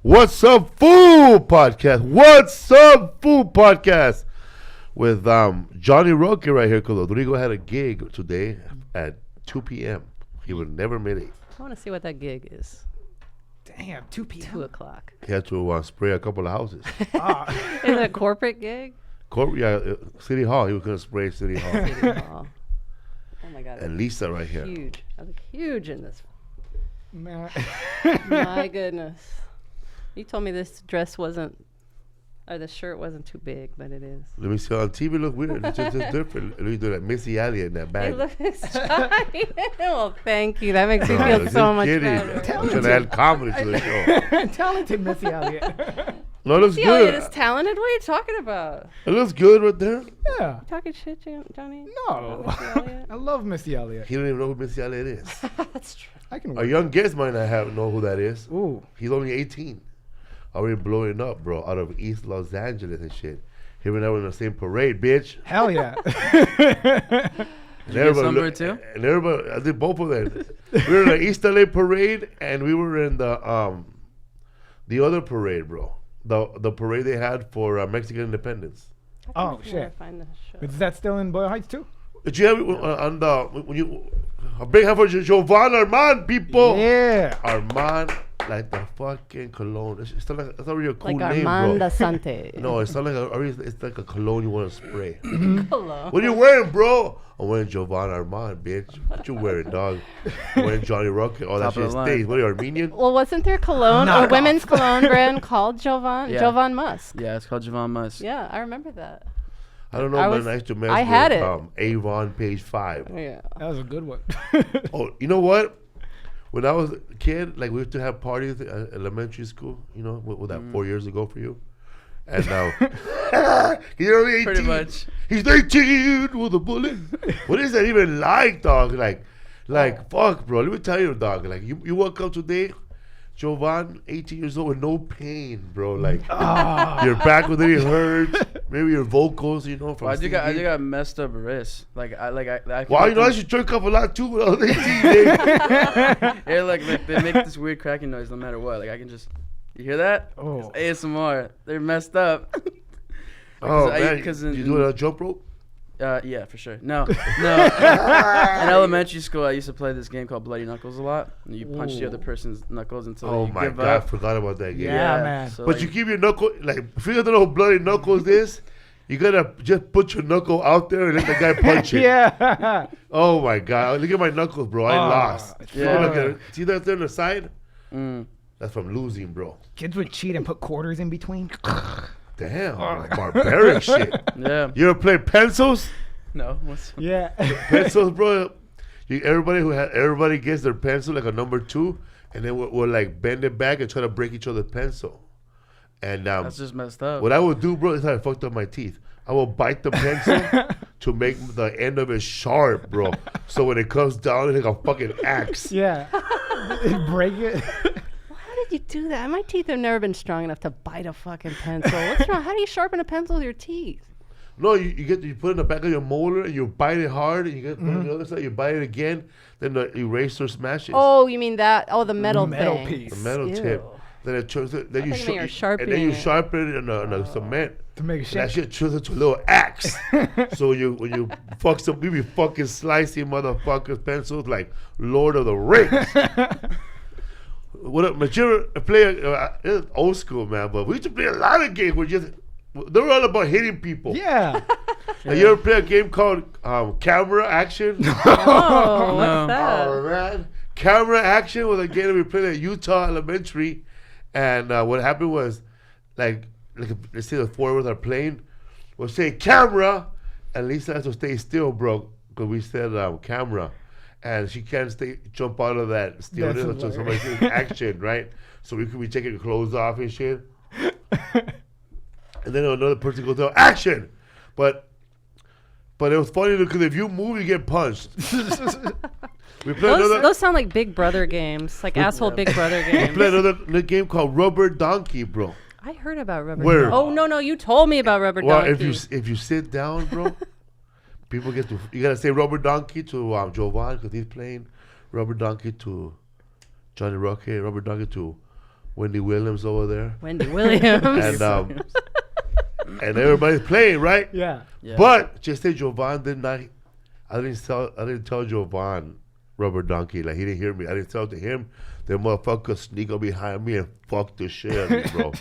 What's Up Fool Podcast. What's Up Fool Podcast with Johnny Roque right here because Rodrigo had a gig today at 2 p.m. He would never made it. I want to see what that gig is. Damn, 2 p.m. 2 o'clock. He had to spray a couple of houses. Is it a corporate gig? City Hall. He was going to spray City Hall. City Hall. Oh my God. And Lisa right here. Huge. I look huge in this. Man. My goodness. You told me this dress wasn't, or the shirt wasn't too big, but it is. Let me see. On TV, look weird. It's just different. Let me do that Missy Elliott in that bag. It looks shiny. Well, thank you. That makes me feel so much better. I'm trying to add comedy to the show. Talented Missy Elliott. No, it looks Missy good. Elliott is talented. What are you talking about? It looks good right there. Yeah. You talking shit, Johnny? No. Missy Elliott? I love Missy Elliott. He don't even know who Missy Elliott is. That's true. I can A young guest might not know who that is. Ooh. He's only 18. Already blowing up, bro, out of East Los Angeles and shit. Here and I were in the same parade, bitch. Hell yeah. And everybody too? And everybody, I did both of them. We were in the East LA parade, and we were in the other parade, bro. The parade they had for Mexican independence. Oh, shit. Is that still in Boyle Heights too? Did you have a big hand for Jovan Armand, people? Yeah. Armand, like the fucking cologne. It's not like, it's not really a cool like name, Armand bro. Asante. No, it's not like it's like a cologne you want to spray. Cologne. What are you wearing, bro? I'm wearing Jovan Armand, bitch. What you wearing, dog? I'm wearing Johnny Roque. All that shit stays. What are you, Armenian? Well, wasn't there cologne or women's cologne brand called Jovan? Yeah. Jovan Musk. Yeah, it's called Jovan Musk. Yeah, I remember that. I don't know, but I used to mess I had with it. Avon page 5. Yeah. That was a good one. Oh, you know what? When I was a kid, like we used to have parties at elementary school, you know, what that 4 years ago for you? And now, he's only 18. Pretty much. He's 18 with a bullet. What is that even like, dog? Like, fuck, bro. Let me tell you, dog. Like, you woke up today, Jovan, 18 years old with no pain, bro. Like, your back with any hurts. Maybe your vocals, you know, from I just got messed up wrist. I wow, you know, I should drink up a lot too when I was 18, man. Yeah, like they make this weird cracking noise no matter what. Like I can just, you hear that? Oh. It's ASMR. They're messed up. Oh, man. You do it on a jump rope? Yeah, for sure. No. In elementary school, I used to play this game called Bloody Knuckles a lot. And you punch the other person's knuckles until you give God, up. I forgot about that game. Yeah, man. So But you keep your knuckle, like, if you don't know what bloody knuckles is, you gotta just put your knuckle out there and let the guy punch it. Yeah. Oh my God. Look at my knuckles, bro. I lost. Yeah. Look at it. See that there on the side? Mm. That's from losing, bro. Kids would cheat and put quarters in between. Damn. Barbaric shit. Yeah. You ever play pencils? No. Yeah. Pencils, bro. Everybody gets their pencil like a number 2, and then we'll like bend it back and try to break each other's pencil. And That's just messed up. what I would do, bro, is how I fucked up my teeth. I will bite the pencil to make the end of it sharp, bro. So when it comes down, it's like a fucking axe. Yeah. Break it. Well, how did you do that? My teeth have never been strong enough to bite a fucking pencil. What's wrong? How do you sharpen a pencil with your teeth? No, you put it in the back of your molar and you bite it hard, and you get put it on the other side, you bite it again, then the eraser smashes. Oh, you mean that? Oh, the metal thing. piece. The metal Ew. tip. Then it turns it. Then you thought you meant you're and then you sharpening sharpen it in a cement. To make it And shake. that shit turns into a little axe. So when you fuck some, we be fucking slicing motherfuckers' pencils like Lord of the Rings. What up, mature player? It's old school, man. But we used to play a lot of games where they were all about hitting people. Yeah. Like, you ever play a game called Camera Action? Oh, what's that? Oh, man. Camera Action was a game that we played at Utah Elementary. And what happened was, like let's say the 4 of us are playing, we'll say camera, and Lisa has to stay still, bro, because we said camera. And she can't jump out of that stillness until somebody says action, right? So we could be taking clothes off and shit. And then another person goes, action! But it was funny because if you move, you get punched. We played Those sound like Big Brother games, like asshole Big Brother We games. played another game called Rubber Donkey, bro. I heard about Rubber Where? Donkey. Oh, no, you told me about Rubber Well, Donkey. if you sit down, bro, people get to, you gotta say Rubber Donkey to Jovan because he's playing, Rubber Donkey to Johnny Roque, Rubber Donkey to Wendy Williams over there. Wendy Williams. And everybody's playing, right? Yeah. But just say Jovan didn't. I didn't tell Jovan Rubber Donkey. Like, he didn't hear me. I didn't tell it to him. The motherfucker sneak up behind me and fuck the shit out of me, bro.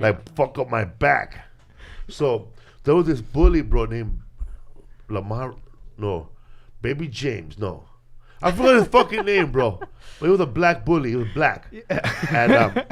Like, fuck up my back. So there was this bully, bro, named Baby James. No, I forgot his fucking name, bro. But he was a black bully. He was black, and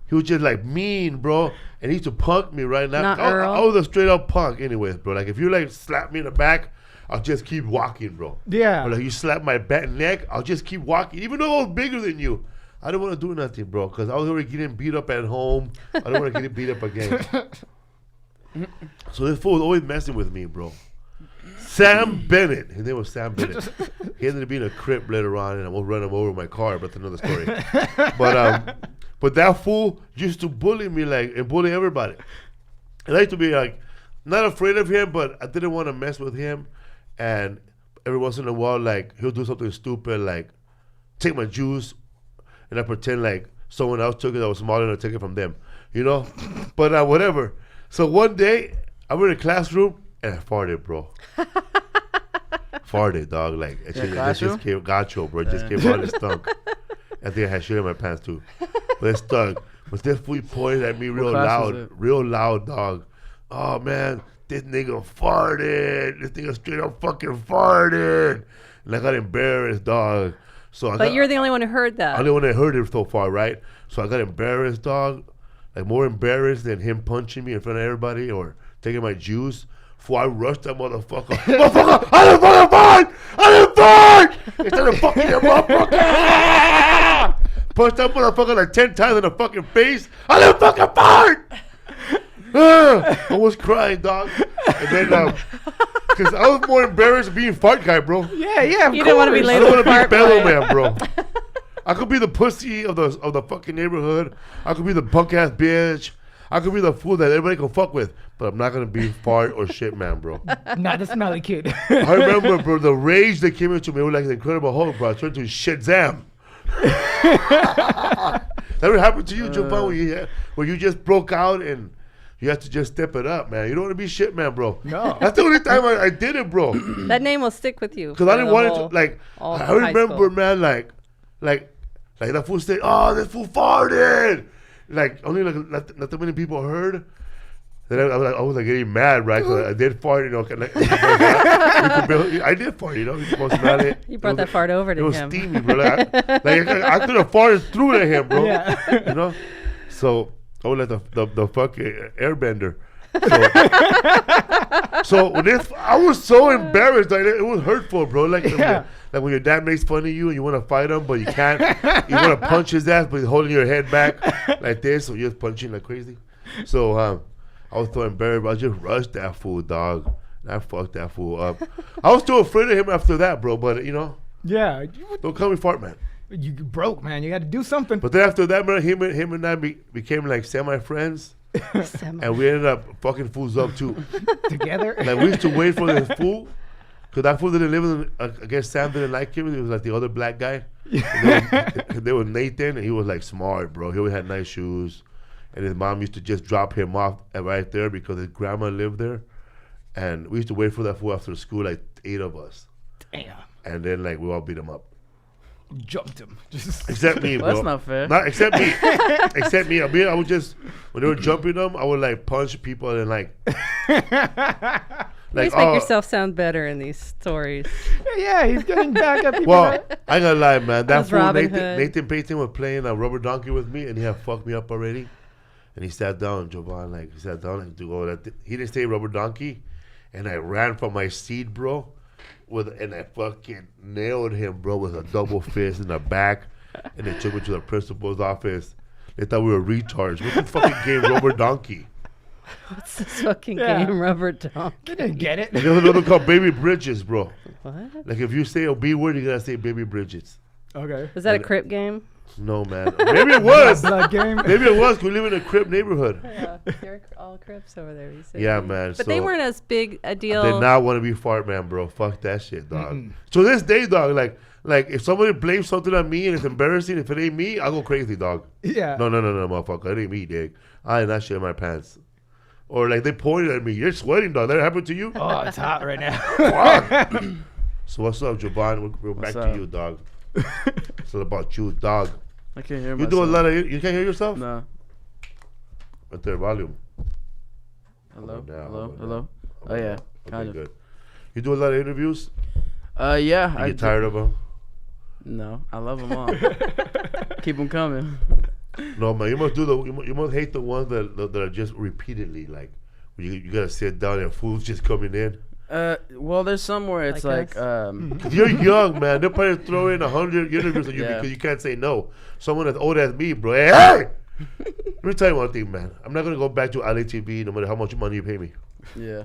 he was just like mean, bro. And he used to punk me right now. Not Earl. I was a straight up punk, anyways, bro. Like, if you like slap me in the back, I'll just keep walking, bro. Yeah. But like, you slap my back and neck, I'll just keep walking, even though I was bigger than you. I don't want to do nothing, bro, because I was already getting beat up at home. I don't want to get beat up again. So this fool was always messing with me, bro. Sam Bennett. His name was Sam Bennett. He ended up being a Crip later on, and I almost run him over with my car, but that's another story. But that fool used to bully me, like, and bully everybody. And I used to be, like, not afraid of him, but I didn't want to mess with him. And every once in a while, like, he'll do something stupid, like take my juice, and I pretend like someone else took it that was smaller and I took it from them, you know? But whatever. So one day, I went in the classroom, and I farted, bro. Farted, dog. Like, it just came, gacho, bro. It just came out and stunk. I think I had shit in my pants, too. But it stunk. But this fool pointed at me real loud, dog. Oh, man, this nigga farted. This nigga straight up fucking farted. And I got embarrassed, dog. But you're the only one who heard that. I'm the only one that heard it so far, right? So I got embarrassed, dog. Like, more embarrassed than him punching me in front of everybody or taking my juice. Before I rushed that motherfucker. Motherfucker, I didn't fucking fart! I didn't fart! Instead of fucking him up, punched that motherfucker like 10 times in the fucking face. I didn't fucking fart! I was crying, dog. And then, because I was more embarrassed being fart guy, bro. Yeah, you didn't want to be labeled I don't want to be bellow boy. man, bro. I could be the pussy of the fucking neighborhood. I could be the punk ass bitch. I could be the fool that everybody can fuck with, but I'm not gonna be fart or shit man, bro. Not the smelly kid. I remember, bro, the rage that came into me was like the Incredible Hulk, bro. I turned to Shazam. That ever happened to you, Jovan, when you just broke out and you have to just step it up, man? You don't want to be shit man, bro. No. That's the only time I did it, bro. That name will stick with you. Because I didn't want it to, like, I remember, man, like that fool said, oh, this fool farted. Like, only not that many people heard. Then I was like getting mad, right? Because I did fart, you know. I did fart, you know. You brought that fart over to him. It was steamy, bro. I could have farted through to him, bro. Yeah. You know? So I was like the fucking airbender. So I was so embarrassed. Like, it was hurtful, bro. Like when your dad makes fun of you and you want to fight him, but you can't. You want to punch his ass, but he's holding your head back like this, so you're just punching like crazy. So I was so embarrassed, but I just rushed that fool, dog. And I fucked that fool up. I was still afraid of him after that, bro. But, you know. Yeah. Don't call me fart, man. You broke, man. You got to do something. But then after that, man, him and I became like semi-friends. And we ended up fucking fools up, too. Together? Like, we used to wait for this fool. Because that fool didn't live in, I guess Sam didn't like him. He was like the other black guy. They were Nathan, and he was like smart, bro. He always had nice shoes. And his mom used to just drop him off right there because his grandma lived there. And we used to wait for that fool after school, like 8 of us. Damn. And then, like, we all beat him up. Jumped him. Except me, bro. That's not fair. Except me. Except me. I mean, I would just, when they were jumping them, I would, like, punch people and, like... Please make yourself sound better in these stories. Yeah, he's getting back at people. Well, I ain't gonna lie, man. That fool, Nathan Payton was playing a rubber donkey with me, and he had fucked me up already. And he sat down, Jovan, like, he didn't say rubber donkey. And I ran from my seat, bro. And I fucking nailed him, bro, with a double fist in the back. And they took me to the principal's office. They thought we were retards. What the fucking game, rubber donkey? What's this fucking game, rubber donkey? They didn't get it. There's another called Baby Bridges, bro. What? Like, if you say a B word, you gotta say Baby Bridges. Okay. Was that a Crip game? No, man. Maybe it was. Blood game. Maybe it was. We live in a Crip neighborhood. Yeah, they're all Crips over there. You said. Yeah, man. But they weren't as big a deal. I did not want to be fart man, bro. Fuck that shit, dog. To this day, dog, like, Like, if somebody blames something on me and it's embarrassing, if it ain't me, I'll go crazy, dog. Yeah. No, motherfucker. It ain't me, dig. I ain't not shit in my pants. Or, like, they pointed at me. You're sweating, dog. That happened to you? Oh, it's hot right now. So, what's up, Jovan? We're back to you, dog. It's all about you, dog. I can't hear You myself. do a lot of... You can't hear yourself? No. Right there, volume. Hello? How about now? Hello? How about Hello? now? Oh, yeah. Okay, Kind of. good. You do a lot of interviews? Yeah. You get tired of them? No. I love them all. Keep them coming. No, man. You must do you must hate the ones that are just repeatedly, like, you gotta sit down and food's just coming in. Well, there's some where it's Like like, Cause you're young, man. They'll probably throw in 100 interviews on you Yeah. because you can't say no. Someone as old as me, bro. Hey! Let me tell you one thing, man. I'm not gonna go back to LATV no matter how much money you pay me. yeah.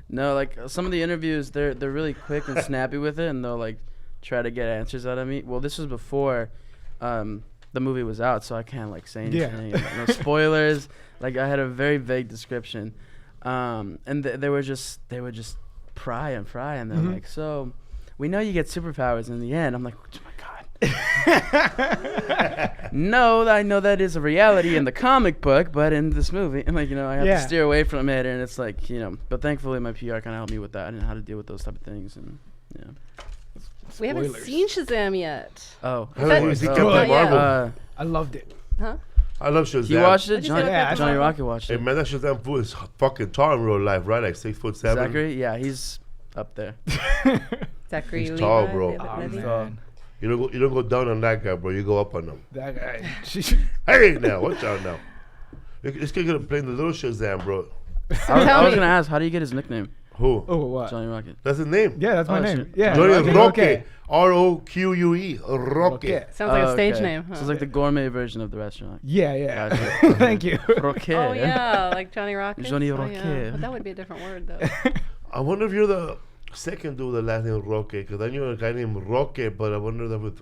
No, like some of the interviews, they're really quick and snappy with it, and they'll like try to get answers out of me. Well, this was before the movie was out, so I can't like say anything. Yeah. No spoilers. Like I had a very vague description, and they would just pry, and they're like, so we know you get superpowers in the end. I'm like, oh my god. No, I know that is a reality in the comic book, but in this movie, and like, I have to steer away from it, and it's like, but thankfully my PR kind of helped me with that and how to deal with those type of things, and We haven't Spoilers. seen Shazam yet. Oh, How long was he kept on yeah. Marvel? I loved it. Huh? I love Shazam. you watched it, What'd you say Johnny? about Yeah, Johnny Marvel? Rocket watched Hey, it. man, that Shazam fool is fucking tall in real life, right? Like 6'7". Zachary, yeah, he's up there. Zachary He's Levi, tall, bro. Levi- Oh, Levi? man. You don't go down on that guy, bro. You go up on him. That guy. Hey, now, watch out now. This kid gonna play the little Shazam, bro. I was gonna ask, how do you get his nickname, Who? Oh, what? Johnny Rocket? That's his name. Yeah, that's my Oh, name. shit. Yeah. Johnny Roque. Roque. R-O-Q-U-E. Roque. Sounds like Oh, a stage okay. name. So Huh? it's like the gourmet version of the restaurant. Yeah. Gotcha. Thank you. Rocket. Oh yeah, like Johnny Rocket. Johnny Oh, Rocket. yeah. But that would be a different word though. I wonder if you're the second dude with the last name Roque, because I knew a guy named Roque, but I wonder if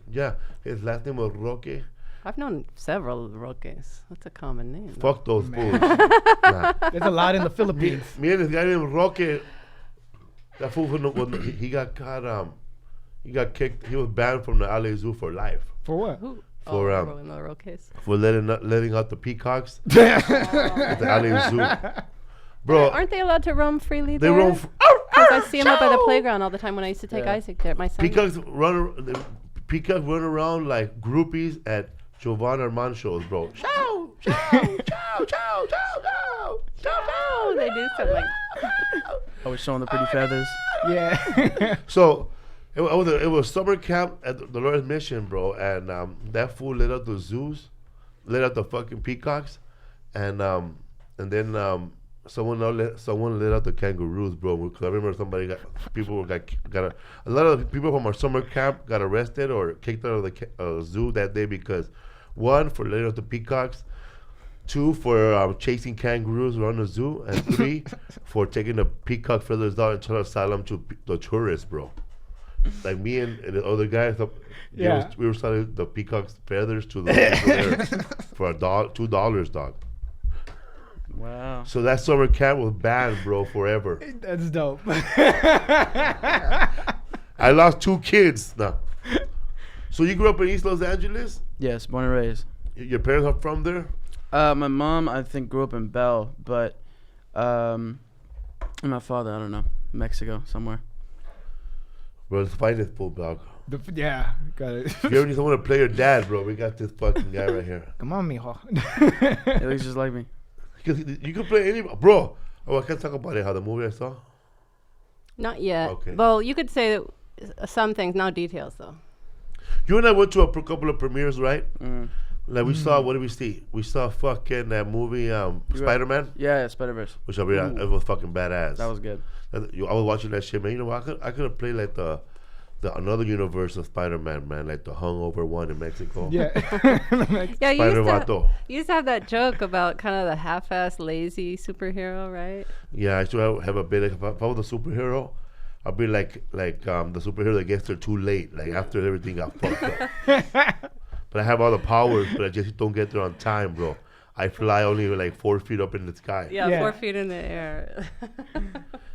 his last name was Roque. I've known several Roques. That's a common name. Fuck those Man. fools. Nah. There's a lot in the Me, Philippines. me and this guy named Roque, that fool he got caught, he got kicked, he was banned from the LA Zoo for life. For what? Who? For, in the Roques. For letting out the peacocks at the LA Zoo. Bro, Aren't they allowed to roam freely they there? roam. 'Cause I see them up at the playground all the time when I used to take Yeah. Isaac there. My son. Peacocks run around like groupies at Jovan Armand shows, bro. Chow, chow, chow, chow, chow, chow, chow, Oh, they do something like. Always showing the pretty feathers. Yeah. So it was summer camp at the Lord's Mission, bro, and that fool lit out the zoos, lit out the fucking peacocks, and then someone lit out the kangaroos, bro. Because I remember a lot of people from our summer camp got arrested or kicked out of the zoo that day because, one, for letting out the peacocks, two, for chasing kangaroos around the zoo, and three, for taking the peacock feathers out and trying to sell them to the tourists, bro. Like me and the other guys, we were selling the peacock's feathers to the people there for $2, dog. Wow. So that summer camp was banned, bro, forever. That's dope. I lost 2 kids. No. So you grew up in East Los Angeles? Yes, born and raised. Your parents are from there? My mom, I think, grew up in Bell, but and my father, I don't know, Mexico somewhere. Bro, let's find this fool, dog. Yeah, got it. If you ever need someone to play your dad, bro, we got this fucking guy right here. Come on, mijo. He looks just like me. You can play any, bro. Oh, I can't talk about it. How the movie I saw. Not yet. Okay. Well, you could say some things, no details though. You and I went to a couple of premieres, right? Mm. Like we saw. What did we see? We saw fucking that movie, Spider-Man, Yeah, Spider-Verse. which it was fucking badass. That was good. I was watching that shit, man. You know what? I could have played like the another universe of Spider-Man, man, like the hungover one in Mexico. Yeah. Yeah, Spider-Vato. you used to have that joke about kind of the half-assed lazy superhero, right? Yeah, I should have a bit. Like, if I was a superhero, I'd be like the superhero that gets there too late, like after everything got fucked up. But I have all the powers, but I just don't get there on time, bro. I fly only like 4 feet up in the sky. Yeah, 4 feet in the air.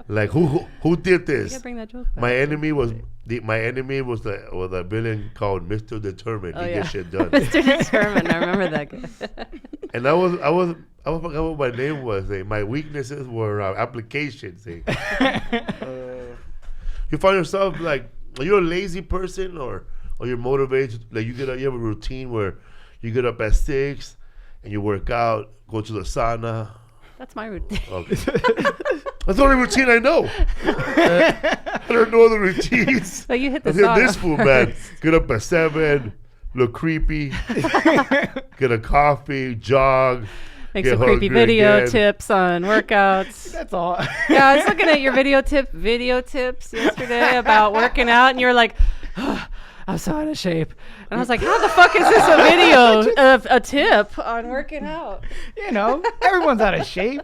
Like who did You this? gotta bring that joke back. My enemy was a villain called Mr. Determined. Oh, He yeah. gets shit done. Mr. Determined. I remember that guy. And I forgot what my name was. My weaknesses were applications. You find yourself like, are you a lazy person or you're motivated? Like you have a routine where you get up at 6 and you work out, go to the sauna. That's my routine. Okay. That's the only routine I know. I don't know other routines. But you hit the I said, sauna this fool, man. Get up at 7, look creepy, get a coffee, jog. Make get some creepy hungry video again. tips on workouts. That's all. Yeah, I was looking at your video tips yesterday about working out, and you were like, oh, I'm so out of shape. And I was like, how the fuck is this a video of a tip on working out? You know, everyone's out of shape.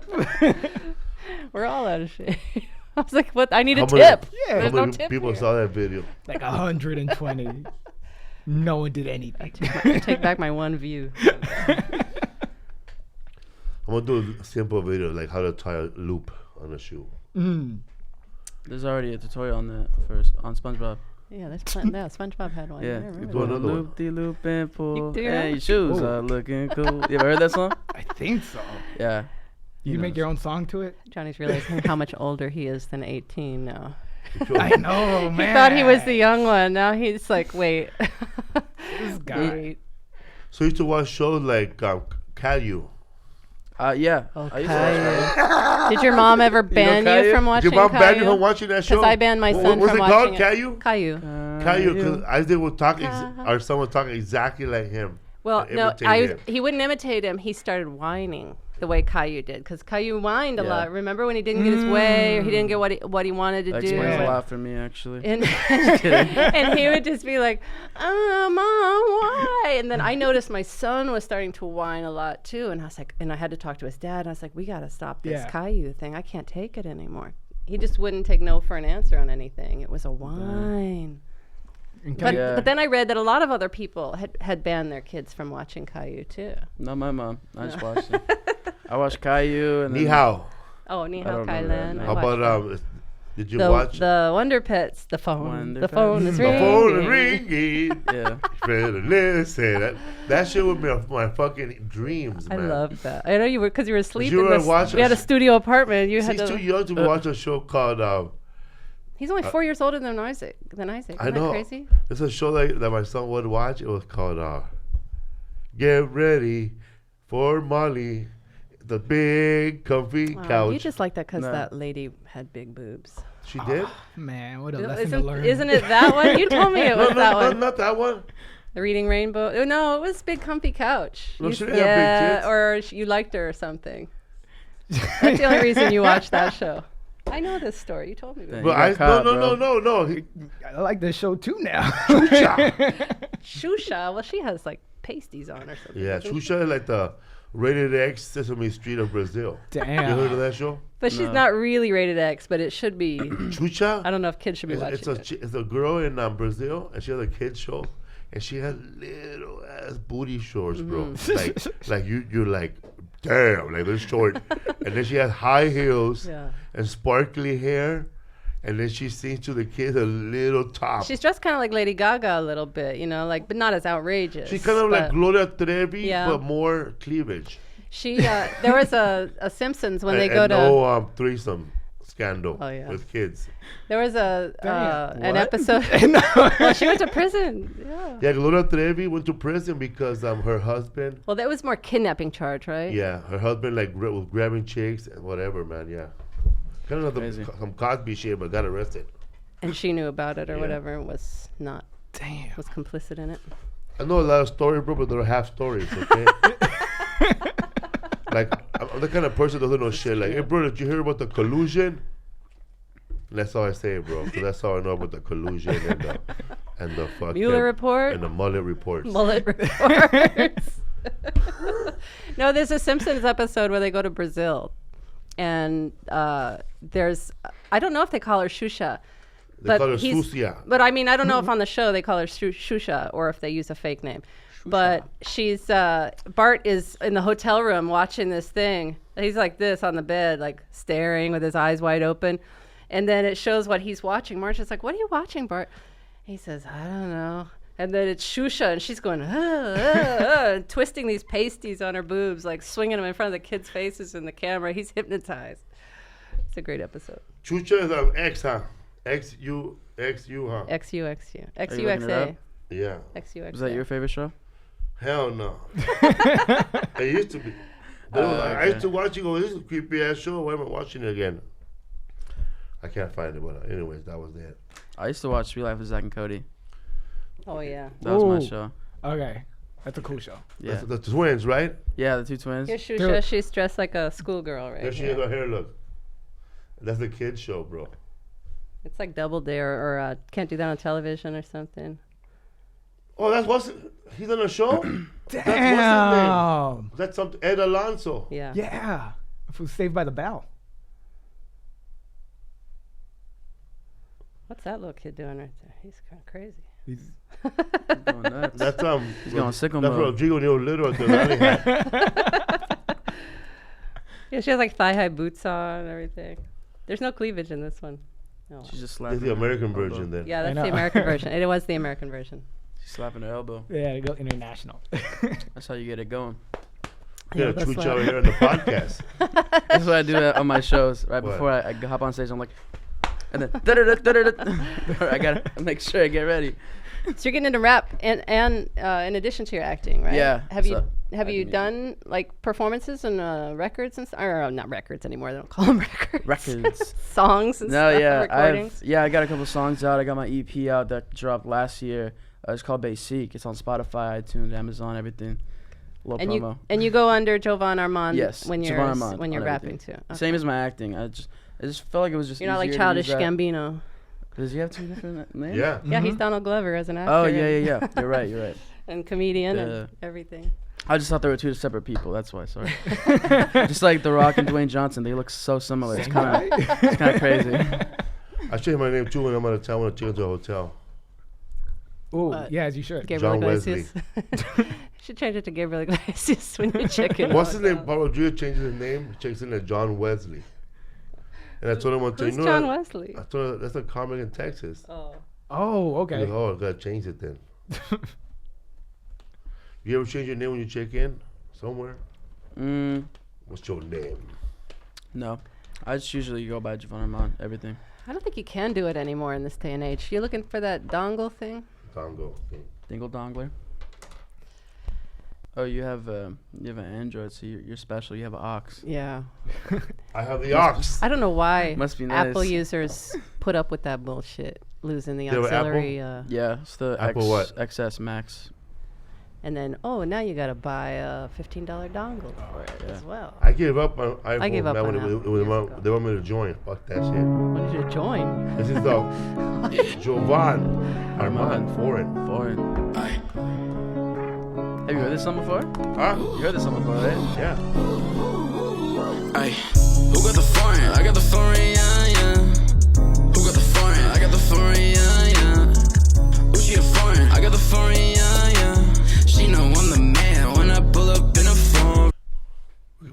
We're all out of shape. I was like, what? I need a How many- tip. Yeah. There's How no many tip people here. saw that video? Like 120. No one did anything. I take back my one view. I'm gonna do a simple video like how to tie a loop on a shoe. There's already a tutorial on that on SpongeBob. Yeah, SpongeBob had one. Yeah. I remember do that. another one. Loop de loop and pull. do Hey, that? your shoes Ooh. are looking cool. You ever heard that song? I think so. Yeah. You know. make your own song to it? Johnny's realizing how much older he is than 18 now. I know, man. He thought he was the young one. Now he's like, wait. This guy. Wait. So you used to watch shows like Caillou. Yeah. Oh, I used to watch Caillou. Did your mom ever ban you Caillou? from Did watching your mom ban you Caillou? from watching that show? Because I banned my son What's from it watching called? it. Caillou? Caillou. Caillou, because I did would talk, or someone talking exactly like him. Well, and no, imitate him. he wouldn't imitate him. He started whining the way Caillou did, because Caillou whined a Yeah. lot. Remember when he didn't get his way, or he didn't get what he wanted to That do? explains a Yeah. lot for me, actually. And, and he would just be like, Mom, why? And then I noticed my son was starting to whine a lot too. And I was like, and I had to talk to his dad. And I was like, we got to stop this Yeah. Caillou thing. I can't take it anymore. He just wouldn't take no for an answer on anything. It was a whine. But, Yeah. but then I read that a lot of other people had banned their kids from watching Caillou too. Not my mom. I just watched it. I watched Caillou and Ni then hao. Oh, Ni I Hao don't remember that Kailan. name. How about did you the watch the Wonder Pets? The phone. Wonder The phone Pets. is The ringing. phone is ringing? yeah. Better listen. That shit would be my fucking dreams, I man. love that. I know you were because you were asleep. you in were this- watching we had a sh- studio apartment. You See, had he's to. too young to watch a show called. He's only 4 years older than Isaac. Isn't I know. that crazy? It's a show that my son would watch. It was called Get Ready for Molly, the big comfy Wow, couch. you just like that because No. that lady had big boobs. She did? Man, what a lesson to Isn't, learn. isn't it that one? You told me it was that one. Not that one. The Reading Rainbow. Oh, no, it was Big Comfy Couch. No, You- she didn't have big tits. or you liked her or something. That's the only reason you watched that show. I know this story. You told me. Dang. Before. But I got caught, no. I like this show too now. Shusha. Well, she has like pasties on or something. Yeah, doesn't she? Xuxa is like the rated X Sesame Street of Brazil. Damn. You heard of that show? But she's No. not really rated X, but it should be. Xuxa? I don't know if kids should be watching It's it. it's a girl in Brazil, and she has a kids show, and she has little ass booty shorts, bro. Like you're like, damn, like they're short, and then she has high heels Yeah. and sparkly hair, and then she sings to the kids a little top. She's dressed kind of like Lady Gaga a little bit, you know, like, but not as outrageous. She's kind of like but Gloria Trevi, Yeah. but more cleavage. She, there was a Simpsons when they and go to. no threesome scandal Oh, yeah. with kids. There was an What? episode. No. Well, she went to prison. Yeah. Yeah, Gloria Trevi went to prison because her husband. Well, that was more kidnapping charge, right? Yeah, her husband like was grabbing chicks and whatever, man. Yeah, kind of Crazy. some Cosby shit, but got arrested. And she knew about it or Yeah. whatever, and was not Damn. was complicit in it. I know a lot of stories, bro, but they're half stories. Okay. Like I'm the kind of person that doesn't know shit. Like, hey, bro, did you hear about the collusion? And that's all I say, bro, because that's all I know about the collusion and the fucking Mueller report. and the mullet reports. Mullet reports. No, there's a Simpsons episode where they go to Brazil, and there's I don't know if they call her Shusha, They but call her he's- Sucia. but I mean I don't know if on the show they call her Shusha or if they use a fake name. But she's Bart is in the hotel room watching this thing. He's like this on the bed, like staring with his eyes wide open. And then it shows what he's watching. Marcia's like, "What are you watching, Bart?" He says, "I don't know." And then it's Shusha, and she's going, and twisting these pasties on her boobs, like swinging them in front of the kids' faces in the camera. He's hypnotized. It's a great episode. Chucha is X, huh? XU, huh? XU. Are you looking it XUXA. up? Yeah. XUXA. Was that your favorite show? Hell no. It used to be. I used to watch it. Go, this is a creepy ass show. Why am I watching it again? I can't find it, but anyways, that was it. I used to watch Sweet Life of Zack and Cody. Oh, yeah. That was my show. Okay. That's a cool show. Yeah. That's the twins, right? Yeah, the two twins. Here's Shusha. She's dressed like a schoolgirl right There she is, her hair look. That's the kids show, bro. It's like Double Dare or Can't Do That on Television or something. Oh, he's on a show? Damn. That's what's his name? That's something, Ed Alonso. Yeah. Yeah. If it was Saved by the Bell. What's that little kid doing right there? He's kind of crazy. He's Going nuts. That's He's going sicko that's mode. Rodrigo Little at the rally hat. Yeah, she has like thigh-high boots on and everything. There's no cleavage in this one. No. She's just That's slapping the her American elbow. version then. Yeah, I that's know. the American version. It was the American version. She's slapping her elbow. yeah, to go international. That's how you get it going. Yeah, that's Chucha why- over here on the podcast. That's what I do on my shows. Right What? before I hop on stage, I'm like, and then I gotta make sure I get ready. So you're getting into rap and in addition to your acting, right? Yeah, Have so you I do done like performances and records and or not records anymore? They don't call them records. Records. Songs and No, stuff. yeah, Recordings. I got a couple songs out. I got my EP out that dropped last year. It's called Basic. It's on Spotify, iTunes, Amazon, everything. Little And promo. you go under Jovan Armand Yes, when you're Jovan Armand when you're on rapping everything. too. Okay. Same as my acting. I just felt like it was just. You're not like easier to Childish use that. Gambino. Does he have two different names? Yeah. Yeah, he's Donald Glover as an actor. Oh yeah. You're right. And comedian and Duh. everything. I just thought they were two separate people. That's why. Sorry. Just like The Rock and Dwayne Johnson, they look so similar. It's kind of crazy. I change my name too when I'm out of town when I check into a hotel. Ooh, What? yeah, as you should. Gabriel John Iglesias. You should change it to Gabriel Iglesias when you check in. What's his name? Paul Rodrigo changes his name. He checks in as John Wesley. And I told him one time, Who's you know John what? Wesley? I told him that's a comic in Texas. Oh. Oh, He okay. goes, oh, I gotta change it then. You ever change your name when you check in somewhere? What's your name? No, I just usually go by Jovan Armand. Everything. I don't think you can do it anymore in this day and age. You looking for that dongle thing? Congo. Dingle dongler. Oh, you have an Android, so you're special. You have an aux. Yeah. I have the ox. I don't know why Must be Apple nice. users put up with that bullshit, losing the You have an Apple? auxiliary. Yeah, it's the Apple what? XS Max. And then, now you got to buy a $15 dongle for it yeah. as well. I gave up on iPhone. gave up man, on when Apple they years want ago. they want me to join. Fuck that shit. What did you join? This is the Jovan Armand foreign. Have you heard this song before? Huh? You heard this song before, right? Yeah. Ay, who got the foreign? I got the foreign, yeah. Who got the foreign? I got the foreign, yeah. Who she a foreign? I got the foreign, yeah. She know I'm the man when I pull up in a phone.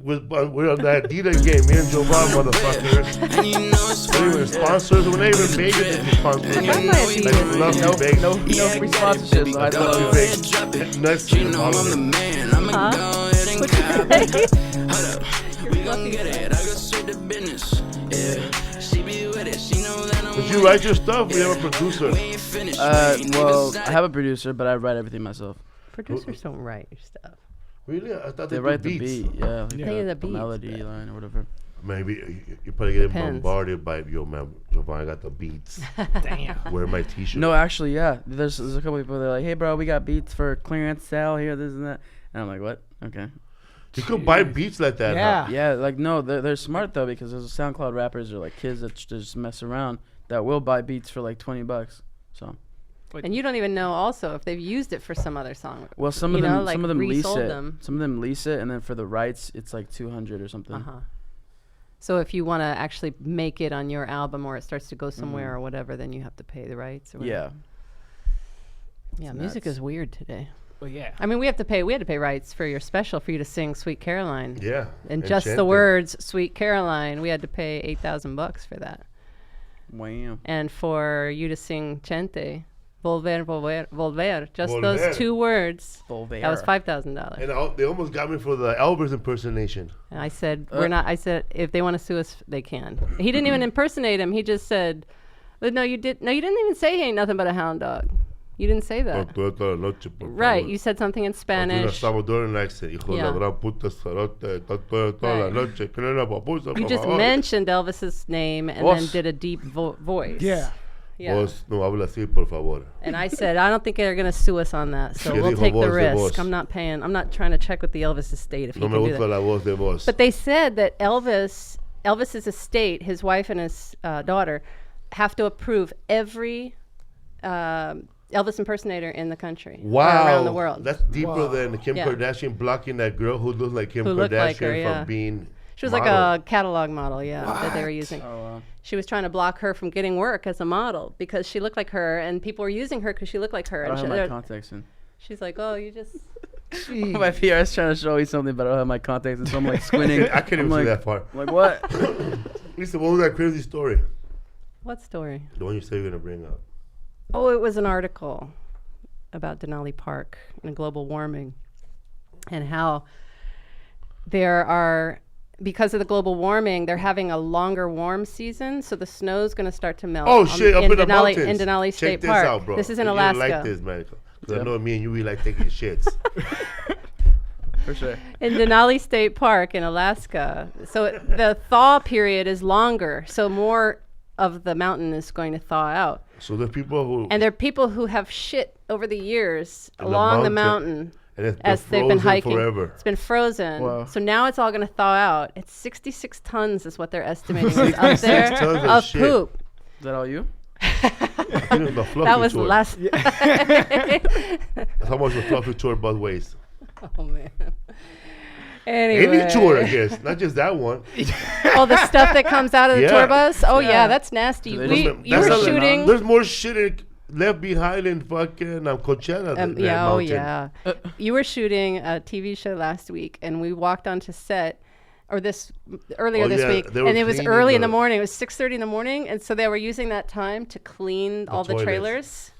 We're on that Adidas game. Me and Jovan, motherfuckers. And you know it's They foreign. were sponsors. When they even made it, they sponsors. And you That's know not it's Adidas. Like, love you, babe. No free sponsorships. So I Love you, thought babe. Drop it. Nuts. She know I'm the man. I'ma Huh? go ahead and cop it. Hold up. We gon' get it. I go straight to business. Yeah. She be with it. She know that I'm Did you write your stuff? We have a producer. We ain't finished. well, I have a producer, but I write everything myself. Producers don't write your stuff. Really? I thought They they write do the beats. beat, yeah. Like They the beats, melody but- line or whatever. Maybe you probably get Depends. bombarded by yo man. Jovan, I got the beats. Damn. Wear my T-shirt. No, actually, yeah. There's a couple people that are like, hey, bro, we got beats for clearance sale here, this and that. And I'm like, what? Okay. you could buy beats like that. Yeah. Huh? Yeah, like, no, they're smart, though, because there's SoundCloud rappers or, like, kids that just mess around that will buy beats for, like, $20. So, And you don't even know also if they've used it for some other song. well, some You of them, know, like some of them lease resold it. them. Some of them lease it, and then for the rights, it's like $200 or something. Uh-huh. So if you want to actually make it on your album or it starts to go somewhere or whatever, then you have to pay the rights. Or whatever. Yeah. Yeah, It's music nuts. is weird today. Well, yeah. I mean, we had to pay rights for your special for you to sing "Sweet Caroline." Yeah. And just the words "Sweet Caroline," we had to pay $8,000 for that. Wow. And for you to sing "Chente," "Volver, volver, volver," just Volver. those 2 words, Volver. that was $5,000. And they almost got me for the Elvis impersonation. And I said, we're not. I said, if they want to sue us, they can. He didn't even impersonate him. He just said, "No, you did. No, you didn't even say he ain't nothing but a hound dog. You didn't say that." Right. You said something in Spanish. Salvadoran accent. Hijo de la gran puta, cerote, toda la noche, que no era papusa, You por just favor. mentioned Elvis's name and then did a deep voice. Yeah. Yeah. Vos no habla así, por favor. And I said, I don't think they're going to sue us on that, so Que we'll dijo take the voz de risk. voz. I'm not paying. I'm not trying to check with the Elvis estate if he No can me do gusta that. la voz de vos. But they said that Elvis's estate, his wife and his daughter, have to approve every Elvis impersonator in the country. Wow. Or around the world. That's deeper than Kim Yeah. Kardashian blocking that girl who looks like Kim Who looked Kardashian like her, yeah. from being She was model. like a catalog model, that they were using. Oh, wow. She was trying to block her from getting work as a model because she looked like her, and people were using her because she looked like her. I don't And have my she, contacts in. she's like, "Oh, you just." My PR is trying to show you something, but I don't have my contacts in, so I'm like squinting. I can't even I'm see like, that far. I'm like, what? Lisa, what was that crazy story? What story? The one you said you're going to bring up. Oh, it was an article about Denali Park and global warming and how there are, because of the global warming, they're having a longer warm season, so the snow's going to start to melt. Oh, shit, up in the mountains. In Denali Check State this Park. out, bro. This is in You Alaska. like this, man. Because I Yeah. know me and you, we like taking shits. For sure. In Denali State Park in Alaska. So the thaw period is longer, so more of the mountain is going to thaw out. So there's people who... And there are people who have shit over the years In the along the mountain. mountain and it's been as they've been frozen hiking. forever. It's been frozen. Wow. So now it's all going to thaw out. It's 66 tons is what they're estimating is up there tons of of shit. poop. Is that all you? The fluffy That was the tour. last. That's how much the fluffy tour bus weighs. Oh, man. Anyway. Any tour, I guess. Not just that one. Oh, the stuff that comes out of the Yeah. tour bus? Oh, yeah, Yeah. that's nasty. Do they We, just- you were That's a- shooting. There's more shit left behind in fucking Coachella. than that Yeah, oh mountain. yeah. You were shooting a TV show last week, and we walked onto set, or earlier Oh, this yeah, week, they were and it was cleaning early in the- the morning. It was 6:30 in the morning, and so they were using that time to clean all the toilets. trailers,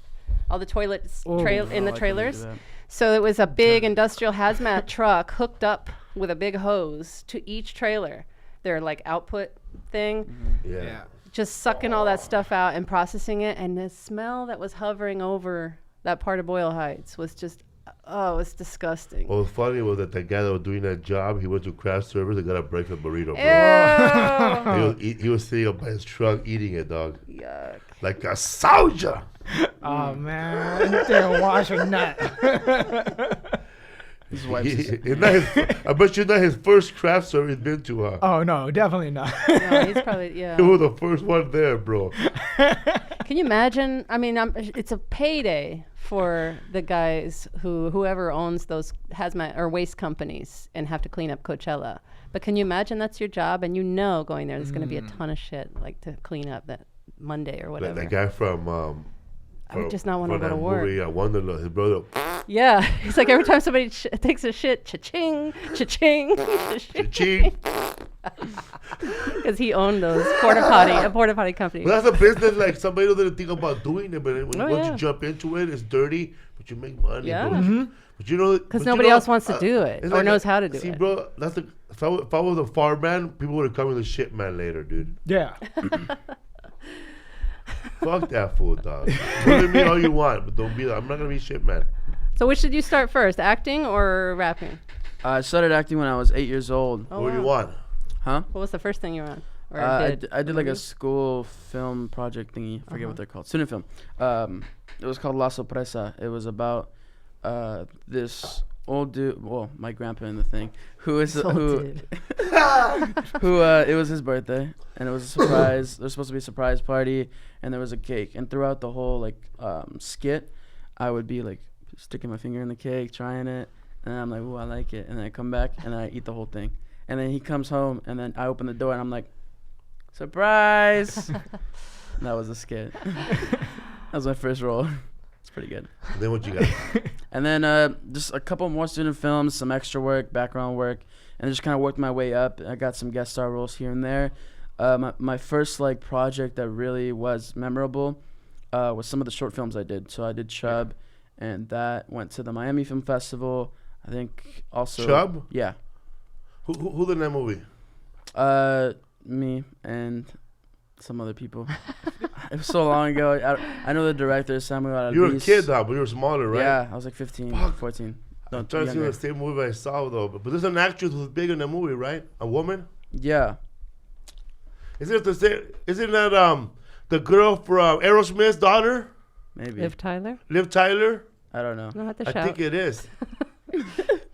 all the toilets in Oh, the I couldn't do trailers. that. So it was a big industrial hazmat truck hooked up with a big hose to each trailer. Their like output thing. Yeah. Just sucking all that stuff out and processing it, and the smell that was hovering over that part of Boyle Heights was just, oh, it was disgusting. What was funny was that the guy that was doing that job, he went to craft service and got a breakfast burrito, bro. Ew. He was sitting up by his truck eating it, dog. Yuck. Like a soldier. Oh, man. They're washing nut. His wife's It's not his, I bet you not his first craft service he's been to, huh? Oh, no, definitely not. No, he's probably, yeah. He was the first one there, bro. Can you imagine? I mean, it's a payday for the guys whoever owns those hazmat or waste companies and have to clean up Coachella. But can you imagine that's your job, and you know going there there's going to be a ton of shit like to clean up that Monday or whatever. That guy from... I would just not want to go to work. Movie, Wonderland, his brother... Yeah, he's like every time somebody takes a shit, cha-ching, cha-ching, Ching. because he owned those a porta potty company. Well, that's a business like somebody doesn't think about doing it, but Oh, once yeah. you jump into it, it's dirty, but you make money. Yeah. Bro. Mm-hmm. But you know, Because but nobody you know, else wants to do it it's or like knows how to do see, it. bro, that's the if I was a farm man, people would have come with a shit man later, dude. Yeah. Fuck that fool, dog. Bully me all you want, but don't be. I'm not gonna be shit man. So which did you start first, acting or rapping? I started acting when I was 8 years old. Oh, what do you wow. want? Huh? What was the first thing you were on? Or I did like a movie? school film project thingy. I forget what they're called. Student film. It was called La Sorpresa. It was about this old dude. Well, my grandpa in the thing. Who is This old who? dude. It was his birthday, and it was a surprise. There was supposed to be a surprise party, and there was a cake. And throughout the whole skit, I would be like sticking my finger in the cake, trying it, and I'm like, "Ooh, I like it." And then I come back and I eat the whole thing. And then he comes home, and then I open the door, and I'm like, "Surprise!" And that was the skit. That was my first role. It's pretty good. Then what you got? And then just a couple more student films, some extra work, background work, and just kind of worked my way up. I got some guest star roles here and there. My first like project that really was memorable was some of the short films I did. So I did Chub, and that went to the Miami Film Festival. I think also Chub? Yeah. Who did that movie? Me and some other people. It was so long ago. I know the director, Samuel. You were a kid, though, but you were smaller, right? Yeah, I was like 15, 14. No, I'm trying to see the same movie I saw, though. But there's an actress who's big in the movie, right? A woman? Yeah. Isn't that the girl from Aerosmith's daughter? Maybe. Liv Tyler? Liv Tyler? I don't know. You don't have to I shout. think it is. You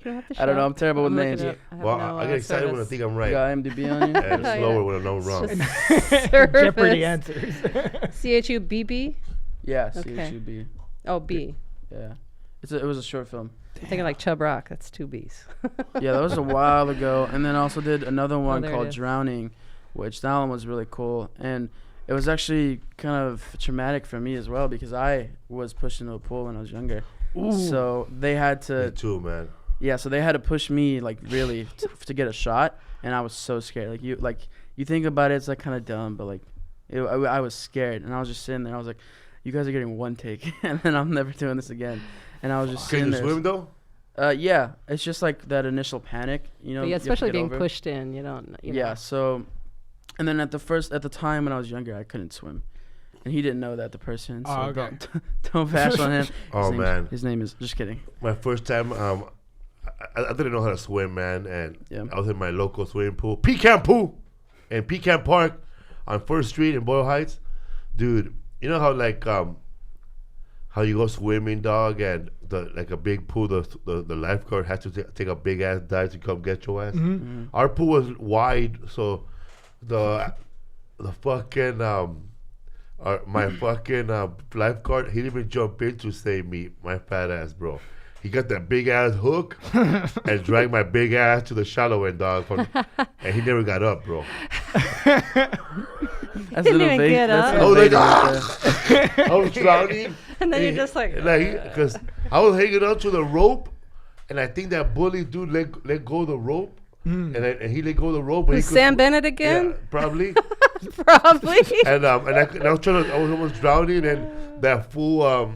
don't have to I don't know. shout. I'm terrible with looking names. it up. I have Well, no, I get excited when I service. think I'm You right. got IMDb on you? And Yeah. slower when I know I'm wrong. Jeopardy Service. answers. CHUBB? Yeah, Okay. CHUB. Oh, B. Yeah. It was a short film. I'm thinking like Chub Rock. That's 2 B's. Yeah, that was a while ago. And then I also did another one there it called is. Drowning, which that one was really cool. And it was actually kind of traumatic for me as well because I was pushed into a pool when I was younger. So they had Me to, too, man. yeah, so they had to push me like really to get a shot. And I was so scared. You think about it, it's like kind of dumb, but like I was scared. And I was just sitting there. I was like, you guys are getting one take. And then I'm never doing this again. And I was just Can sitting you there. swim, though? Yeah, it's just like that initial panic, you know. But yeah, you have to especially get being over. pushed in. You don't. You Yeah, know. so, and then at the time when I was younger, I couldn't swim, and he didn't know that, the person. So Oh, okay. don't bash on him. Oh, man. His name is just kidding. My first time, I didn't know how to swim, man. And Yeah. I was in my local swimming pool, Pecan Pool, in Pecan Park on 1st Street in Boyle Heights. Dude, you know how like how you go swimming, dog, and like a big pool, the lifeguard has to take a big ass dive to come get your ass. Mm-hmm. Our pool was wide, so the fucking my fucking lifeguard, he didn't even jump in to save me, my fat ass, bro. He got that big ass hook and dragged my big ass to the shallow end, dog, and he never got up, bro. That's Didn't even get that's up. I little was like, baby right there. I was drowning. And then you're just like. Because I was hanging on to the rope, and I think that bully dude let go of the rope, and he let go of the rope. But Who's he Sam could- Bennett Yeah, again? probably. Probably. and I was almost drowning, and that fool,